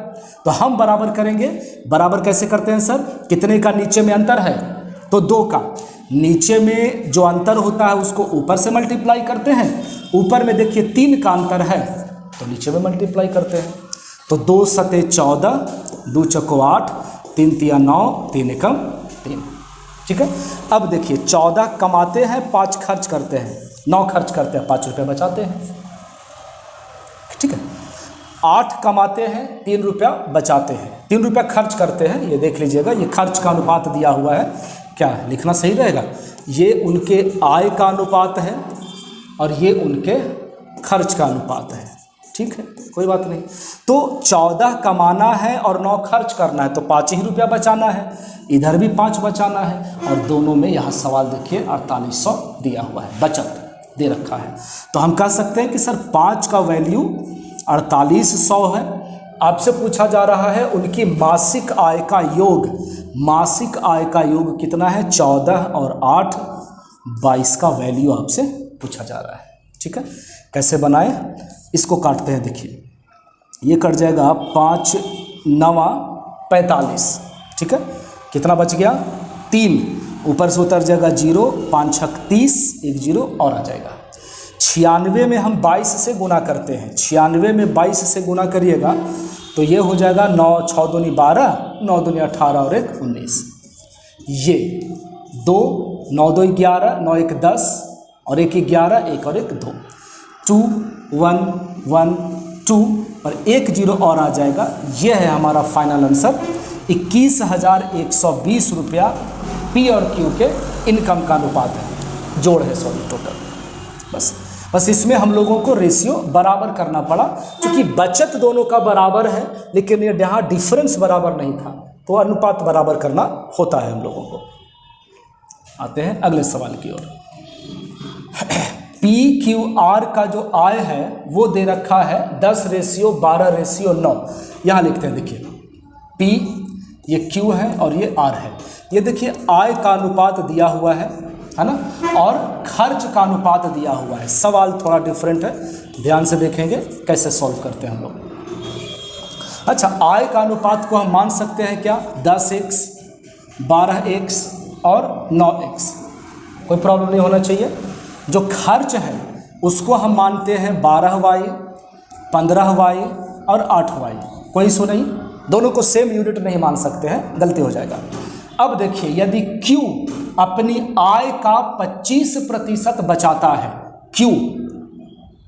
तो हम बराबर करेंगे। बराबर कैसे करते हैं सर? कितने का नीचे में अंतर है? तो 2 का। नीचे में जो अंतर होता है उसको ऊपर से मल्टीप्लाई करते हैं। ऊपर में देखिए 3 का अंतर है तो नीचे में मल्टीप्लाई करते हैं। तो 2 सते 14, 2 चौको 8, 3 तिया 9, 3 एकम 3। ठीक है। अब देखिए 14 कमाते हैं, 5 खर्च करते हैं, 9 खर्च करते हैं, 5 रुपये बचाते हैं। ठीक है। 8 कमाते हैं, 3 रुपया बचाते हैं, 3 रुपया खर्च करते हैं। ये देख लीजिएगा, ये खर्च का अनुपात दिया हुआ है। क्या है? लिखना सही रहेगा। ये उनके आय का अनुपात है और ये उनके खर्च का अनुपात है। ठीक है, कोई बात नहीं। तो 14 कमाना है और 9 खर्च करना है, तो 5 ही रुपया बचाना है। इधर भी 5 बचाना है और दोनों में यहाँ सवाल देखिए 4800 दिया हुआ है, बचत दे रखा है। तो हम कह सकते हैं कि सर 5 का वैल्यू 4800 है। आपसे पूछा जा रहा है उनकी मासिक आय का योग। मासिक आय का योग कितना है? 14 और 8, 22 का वैल्यू आपसे पूछा जा रहा है। ठीक है। कैसे बनाएं? इसको काटते हैं। देखिए ये कट जाएगा 5 9 45। ठीक है। कितना बच गया? 3। ऊपर से उतर जाएगा 0, 5 6 30, 1 0 और आ जाएगा। 96 में हम 22 से गुना करते हैं। 96 में 22 से गुना करिएगा तो ये हो जाएगा 9 6 दूनी 12, 9 दूनी 18 और 1 19। ये 2 9 2 11, 9 1 10 और 1 11, 1 और 1 2, 2 1 1 2 और 1 0 और आ जाएगा। ये है हमारा फाइनल आंसर। 21,120 रुपया पी और क्यू के इनकम का अनुपात है, जोड़ है सॉरी टोटल। बस इसमें हम लोगों को रेशियो बराबर करना पड़ा, क्योंकि बचत दोनों का बराबर है लेकिन ये यहाँ डिफरेंस बराबर नहीं था, तो अनुपात बराबर करना होता है हम लोगों को। आते हैं अगले सवाल की ओर। PQR का जो आय है वो दे रखा है 10:12:9। यहाँ लिखते हैं, देखिए P ये Q है और ये R है। ये देखिए आय का अनुपात दिया हुआ है ना, और खर्च का अनुपात दिया हुआ है। सवाल थोड़ा डिफरेंट है, ध्यान से देखेंगे कैसे सॉल्व करते हैं हम लोग। अच्छा, आय का अनुपात को हम मान सकते हैं क्या? 10x, 12x और 9x। कोई प्रॉब्लम नहीं होना चाहिए। जो खर्च है उसको हम मानते हैं 12y, 15y और 8y। कोई इशू नहीं, दोनों को सेम यूनिट नहीं मान सकते हैं, गलती हो जाएगा। अब देखिए यदि Q अपनी आय का 25% बचाता है,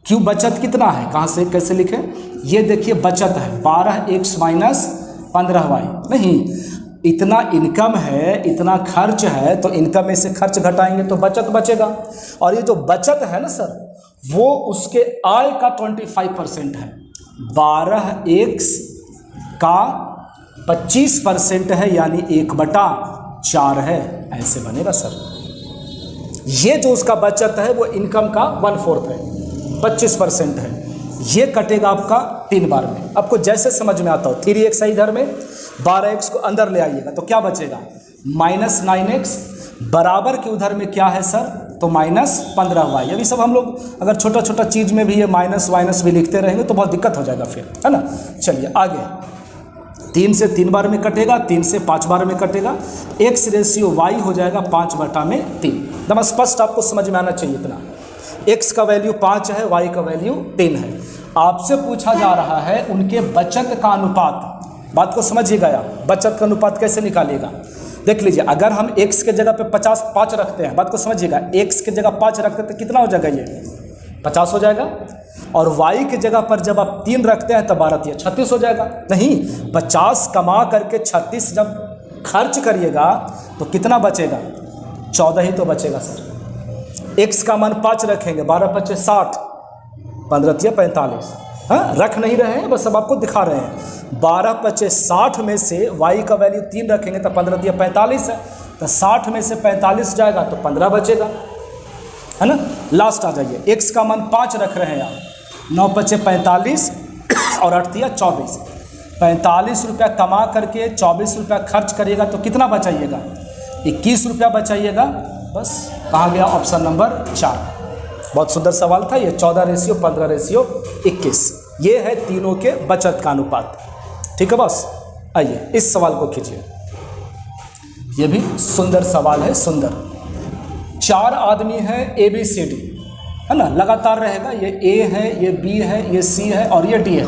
Q बचत कितना है, कहाँ से कैसे लिखें? ये देखिए बचत है 12x माइनस 15y। नहीं, इतना इनकम है, इतना खर्च है, तो इनकम में से खर्च घटाएंगे तो बचत बचेगा। और ये जो बचत है ना सर, वो उसके आय का 25% है। 12x का 25% है, यानी 1/4 है, ऐसे बनेगा सर। ये जो उसका बचत है वो इनकम का 1/4 है, 25% है। ये कटेगा आपका 3 बार में। आपको जैसे समझ में आता हो, 3x है इधर में, 12x को अंदर ले आइएगा तो क्या बचेगा? -9x। बराबर के उधर में क्या है सर? तो -15y। अभी सब हम लोग अगर छोटा छोटा चीज़ में भी ये माइनस वाइनस भी लिखते रहेंगे तो बहुत दिक्कत हो जाएगा फिर, है ना। चलिए आगे। 3 से 3 बार में कटेगा, 3 से 5 बार में कटेगा। x/y हो जाएगा 5/3। एकदम स्पष्ट आपको समझ में आना चाहिए इतना। x का वैल्यू 5 है, y का वैल्यू 3 है। आपसे पूछा जा रहा है उनके बचत का अनुपात। बात को समझिएगा आप, बचत का अनुपात कैसे निकालिएगा? देख लीजिए, अगर हम x के जगह पे 5 रखते हैं, बात को समझिएगा, x के जगह 5 रखते हैं तो कितना हो जाएगा? ये 50 हो जाएगा। और y की जगह पर जब आप 3 रखते हैं तो 12 36 हो जाएगा। नहीं, 50 कमा करके 36 जब खर्च करिएगा तो कितना बचेगा? 14 ही तो बचेगा सर। x का मान 5 रखेंगे, 12 × 5 = 60, 15 × 45। हाँ, रख नहीं रहे हैं, बस अब आपको दिखा रहे हैं। 12 × 5 = 60 में से y का वैल्यू 3 रखेंगे तो 15 × 45 है, तो 60 में से 45 जाएगा तो 15 बचेगा, है ना। लास्ट आ जाइए, x का मान 5 रख रहे हैं आप, 9 × 5 = 45, और 8 दिया 24। 45 रुपया कमा करके 24 रुपया खर्च करिएगा तो कितना बचाइएगा? 21 रुपया बचाइएगा। बस कहाँ गया? Option number 4। बहुत सुंदर सवाल था ये। 14:15:21 ये है तीनों के बचत का अनुपात। ठीक है बस, आइए इस सवाल को खींचिए। ये भी सुंदर सवाल है, सुंदर। 4 आदमी हैं ABCD, है ना, लगातार रहेगा। ये A है, ये B है, ये C है और ये D है।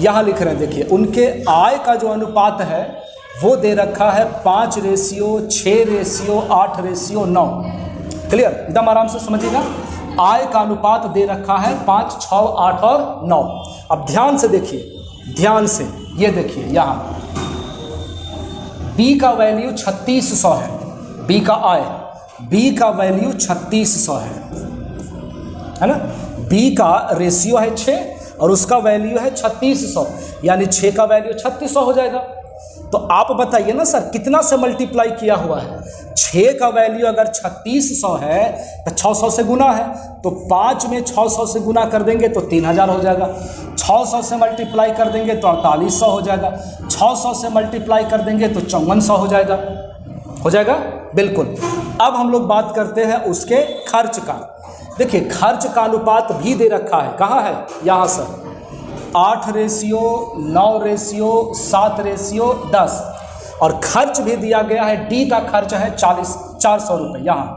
यहाँ लिख रहे हैं, देखिए उनके आय का जो अनुपात है वो दे रखा है 5:6:8:9। क्लियर? एकदम आराम से समझिएगा। आय का अनुपात दे रखा है 5, 6, 8 और 9। अब ध्यान से देखिए, ध्यान से ये देखिए, यहाँ B का वैल्यू 3600 है। B का आय, B का वैल्यू 3600 है ना। B का रेशियो है 6 और उसका वैल्यू है 3600, यानी 6 का वैल्यू 3600 हो जाएगा। तो आप बताइए ना सर, कितना से मल्टीप्लाई किया हुआ है? 6 का वैल्यू अगर 3600 है तो 600 से गुना है, तो 5 में 600 से गुना कर देंगे तो 3000 हो जाएगा। 600 से मल्टीप्लाई कर देंगे तो 4800 हो जाएगा। 600 से मल्टीप्लाई कर देंगे तो 5400 हो जाएगा। हो जाएगा बिल्कुल। अब हम लोग बात करते हैं उसके खर्च का। देखिए खर्च का अनुपात भी दे रखा है, कहाँ है? यहाँ सर 8:9:7:10 और खर्च भी दिया गया है। D का खर्च है 400 रुपये यहाँ।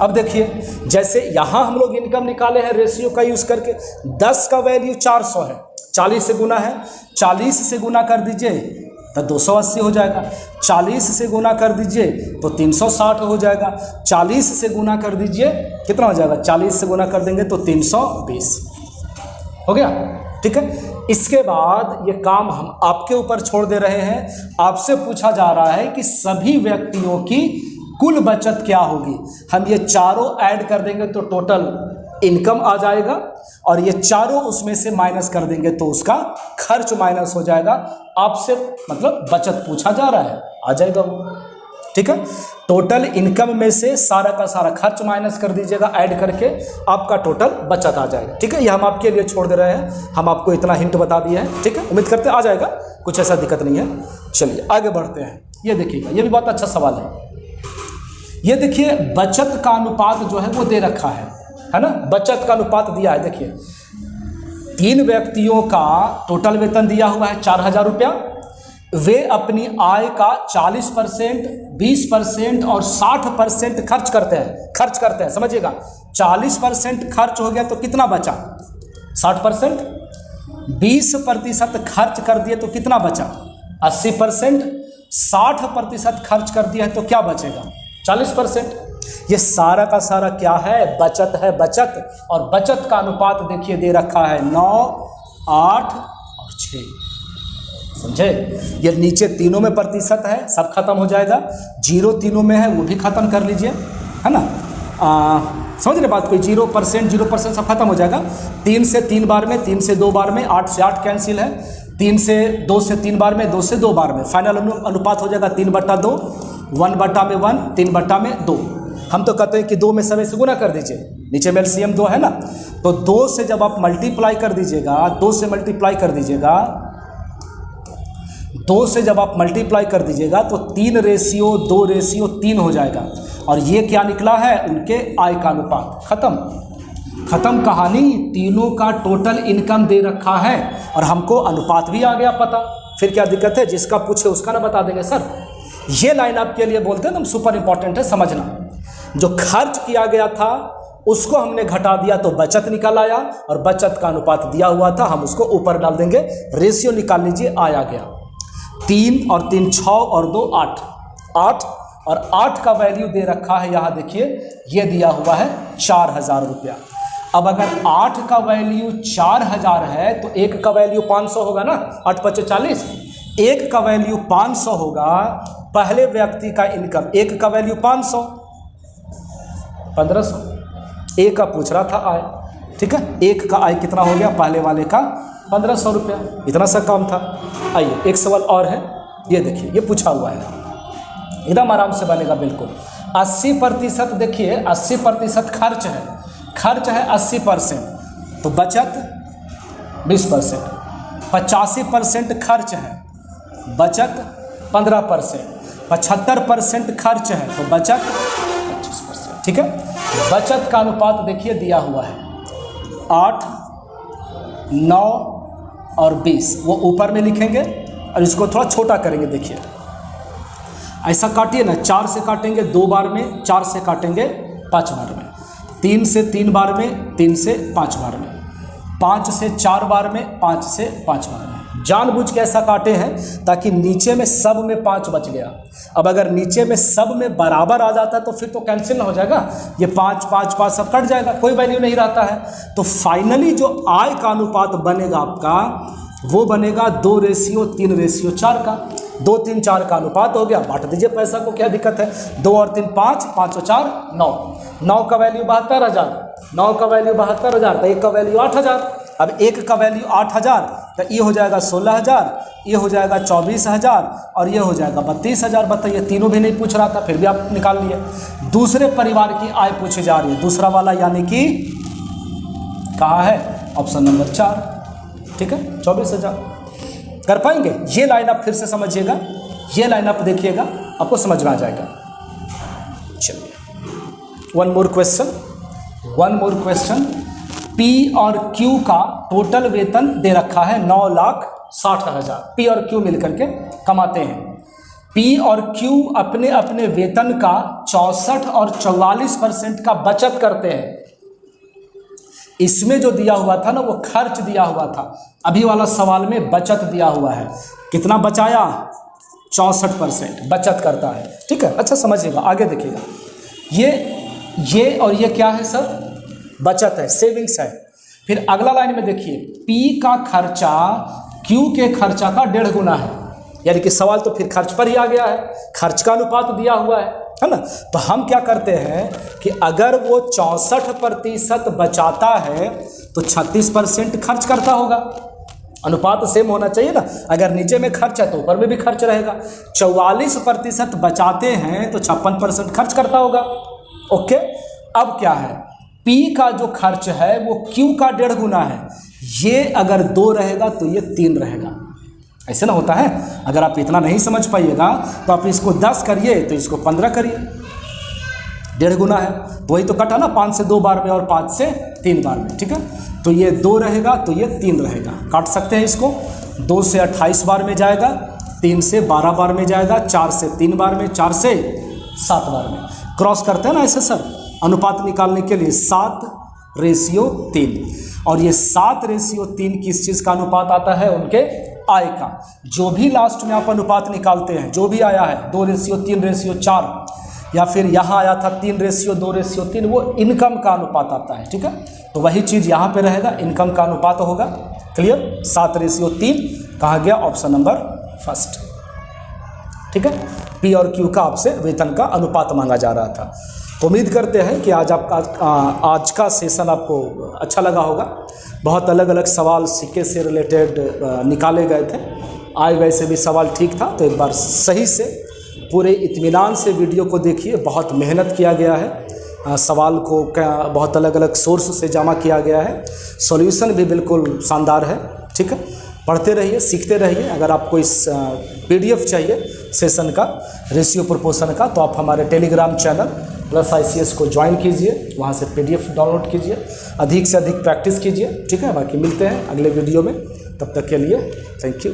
अब देखिए, जैसे यहाँ हम लोग इनकम निकाले हैं रेशियो का यूज़ करके। 10 का वैल्यू 400 है, 40 से गुना है, 40 से गुना कर दीजिए तो 280 हो जाएगा। 40 से गुना कर दीजिए तो 360 हो जाएगा। 40 से गुना कर दीजिए कितना हो जाएगा? 40 से गुना कर देंगे तो 320 हो गया। ठीक है, इसके बाद ये काम हम आपके ऊपर छोड़ दे रहे हैं। आपसे पूछा जा रहा है कि सभी व्यक्तियों की कुल बचत क्या होगी। हम ये चारों ऐड कर देंगे तो टोटल इनकम आ जाएगा और ये चारों उसमें से माइनस कर देंगे तो उसका खर्च माइनस हो जाएगा। आपसे मतलब बचत पूछा जा रहा है, आ जाएगा वो। ठीक है, टोटल इनकम में से सारा का सारा खर्च माइनस कर दीजिएगा, ऐड करके आपका टोटल बचत आ जाएगा। ठीक है, ये हम आपके लिए छोड़ दे रहे हैं, हम आपको इतना हिंट बता दिए हैं। ठीक है, उम्मीद करते आ जाएगा, कुछ ऐसा दिक्कत नहीं है। चलिए आगे बढ़ते हैं। ये देखिएगा, ये भी बहुत अच्छा सवाल है। ये देखिए बचत का अनुपात जो है वो दे रखा है ना। बचत का अनुपात दिया है। देखिए 3 व्यक्तियों का टोटल वेतन दिया हुआ है 4000 रुपया। वे अपनी आय का 40%, 20% और 60% खर्च करते हैं। समझिएगा, 40% खर्च हो गया तो कितना बचा? 60%। 20% खर्च कर दिए तो कितना बचा? 80%। 60% खर्च कर दिया है तो क्या बचेगा? 40%। ये सारा का सारा क्या है? बचत है, बचत। और बचत का अनुपात देखिए दे रखा है 9, 8 और 6। समझे? ये नीचे तीनों में प्रतिशत है, सब खत्म हो जाएगा। 0 तीनों में है, वो भी खत्म कर लीजिए, है ना। समझ रहे बात? कोई 0% सब खत्म हो जाएगा। 3 से 3 बार में, 3 से 2 बार में, 8 से 8 कैंसिल है। 3 से 2 से 3 बार में, 2 से 2 बार में। फाइनल अनुपात हो जाएगा 3/2, 1/1, 3/2। हम तो कहते हैं कि 2 में सब से गुना कर दीजिए, नीचे में LCM 2 है ना। तो 2 से जब आप मल्टीप्लाई कर दीजिएगा, 2 से मल्टीप्लाई कर दीजिएगा, 2 से जब आप मल्टीप्लाई कर दीजिएगा तो 3:2:3 हो जाएगा। और ये क्या निकला है? उनके आय का अनुपात। खत्म कहानी। तीनों का टोटल इनकम दे रखा है और हमको अनुपात भी आ गया पता। फिर क्या दिक्कत है? जिसका पूछे उसका ना बता देंगे सर। ये लाइन आपके लिए बोलते हैं ना, सुपर इंपॉर्टेंट है, समझना। जो खर्च किया गया था उसको हमने घटा दिया तो बचत निकल आया, और बचत का अनुपात दिया हुआ था, हम उसको ऊपर डाल देंगे। रेशियो निकाल लीजिए, आया गया 3 और 3 6 और 2 8। 8 और 8 का वैल्यू दे रखा है यहाँ देखिए, ये दिया हुआ है 4000 रुपया। अब अगर 8 का वैल्यू 4000 है तो 1 का वैल्यू 500 होगा ना। 8 × 5 = 40। 1 का वैल्यू 500 होगा। पहले व्यक्ति का इनकम, 1 का वैल्यू 500, 1500। 1 का पूछ रहा था आय। ठीक है, 1 का आय कितना हो गया? पहले वाले का 1500 रुपया। इतना सा काम था। आइए एक सवाल और है, ये देखिए, ये पूछा हुआ है, एकदम आराम से बनेगा बिल्कुल। 80% देखिए, 80% खर्च है 80%। तो बचत 20%, 85% खर्च है, बचत 15%, 75% खर्च है तो बचत 25%। ठीक है, बचत का अनुपात देखिए दिया हुआ है 8, 9 और 20, वो ऊपर में लिखेंगे और इसको थोड़ा छोटा करेंगे। देखिए ऐसा काटिए ना, 4 से काटेंगे 2 बार में, 4 से काटेंगे 5 बार में, 3 से 3 बार में, 3 से 5 बार में, 5 से 4 बार में, 5 से 5 बार में। जानबूझ के ऐसा काटे हैं ताकि नीचे में सब में 5 बच गया। अब अगर नीचे में सब में बराबर आ जाता है तो फिर तो कैंसिल ना हो जाएगा, ये 5 5 5 सब कट जाएगा, कोई वैल्यू नहीं रहता है। तो फाइनली जो आय का अनुपात बनेगा आपका वो बनेगा 2:3:4 का। 2 3 4 का अनुपात हो गया, बांट दीजिए पैसा को, क्या दिक्कत है। 2 और 3 5, 5 और 4 9, 9 का वैल्यू 72,000, 9 का वैल्यू 72,000, तो 1 का वैल्यू 8,000। अब 1 का वैल्यू 8,000 तो ये हो जाएगा 16,000, ये हो जाएगा 24,000 और ये हो जाएगा 32,000। बताइए, तीनों भी नहीं पूछ रहा था फिर भी आप निकाल लिए। दूसरे परिवार की आय पूछी जा रही है, दूसरा वाला यानी कि कहाँ है, ऑप्शन नंबर 4। ठीक है, 24,000 कर पाएंगे। ये लाइन आप फिर से समझिएगा, ये लाइन आप देखिएगा, आपको समझ में आ जाएगा। चलिए वन मोर क्वेश्चन। पी और क्यू का टोटल वेतन दे रखा है 9,60,000। पी और क्यू मिलकर के कमाते हैं। पी और क्यू अपने अपने वेतन का 64 और 44% का बचत करते हैं। इसमें जो दिया हुआ था ना वो खर्च दिया हुआ था, अभी वाला सवाल में बचत दिया हुआ है। कितना बचाया, 64% बचत करता है। ठीक है, अच्छा समझिएगा, आगे देखिएगा। ये और ये क्या है सर, बचत है, सेविंग्स है। फिर अगला लाइन में देखिए, पी का खर्चा क्यू के खर्चा का 1.5 गुना है, यानी कि सवाल तो फिर खर्च पर ही आ गया है, खर्च का अनुपात दिया हुआ है ना। तो हम क्या करते हैं कि अगर वो 64% बचाता है तो 36% खर्च करता होगा। अनुपात सेम होना चाहिए ना, अगर नीचे में खर्च है तो ऊपर में भी खर्च रहेगा। 44% बचाते हैं तो 56% खर्च करता होगा। ओके, अब क्या है, P का जो खर्च है वो Q का 1.5 गुना है। ये अगर 2 रहेगा तो ये 3 रहेगा, ऐसे ना होता है। अगर आप इतना नहीं समझ पाइएगा तो आप इसको 10 करिए तो इसको 15 करिए, 1.5 गुना है। वही तो कटा ना, 5 से 2 बार में और 5 से 3 बार में। ठीक है, तो ये 2 रहेगा तो ये 3 रहेगा, काट सकते हैं इसको। 2 से 28 बार में जाएगा, 3 से 12 बार में जाएगा, 4 से 3 बार में, 4 से 7 बार में। क्रॉस करते हैं ना ऐसे सर, अनुपात निकालने के लिए 7:3। और ये 7:3 किस चीज़ का अनुपात आता है, उनके आय का। जो भी लास्ट में आप अनुपात निकालते हैं, जो भी आया है 2:3:4 या फिर यहाँ आया था 3:2:3, वो इनकम का अनुपात आता है। ठीक है, तो वही चीज़ यहाँ पे रहेगा, इनकम का अनुपात होगा। क्लियर, 7:3 कहाँ गया, ऑप्शन नंबर 1। ठीक है, पी और क्यू का आपसे वेतन का अनुपात मांगा जा रहा था। तो उम्मीद करते हैं कि आज का सेशन आपको अच्छा लगा होगा। बहुत अलग अलग सवाल सिक्के से रिलेटेड निकाले गए थे। आए वैसे भी सवाल ठीक था, तो एक बार सही से पूरे इत्मीनान से वीडियो को देखिए। बहुत मेहनत किया गया है, सवाल को बहुत अलग अलग सोर्स से जमा किया गया है। सॉल्यूशन भी बिल्कुल शानदार है। ठीक है, पढ़ते रहिए, सीखते रहिए। अगर आपको इस PDF चाहिए सेशन का, रेशियो प्रोपोर्शन का, तो आप हमारे टेलीग्राम चैनल +ICS को ज्वाइन कीजिए, वहाँ से PDF डाउनलोड कीजिए, अधिक से अधिक प्रैक्टिस कीजिए। ठीक है, बाकी मिलते हैं अगले वीडियो में, तब तक के लिए थैंक यू।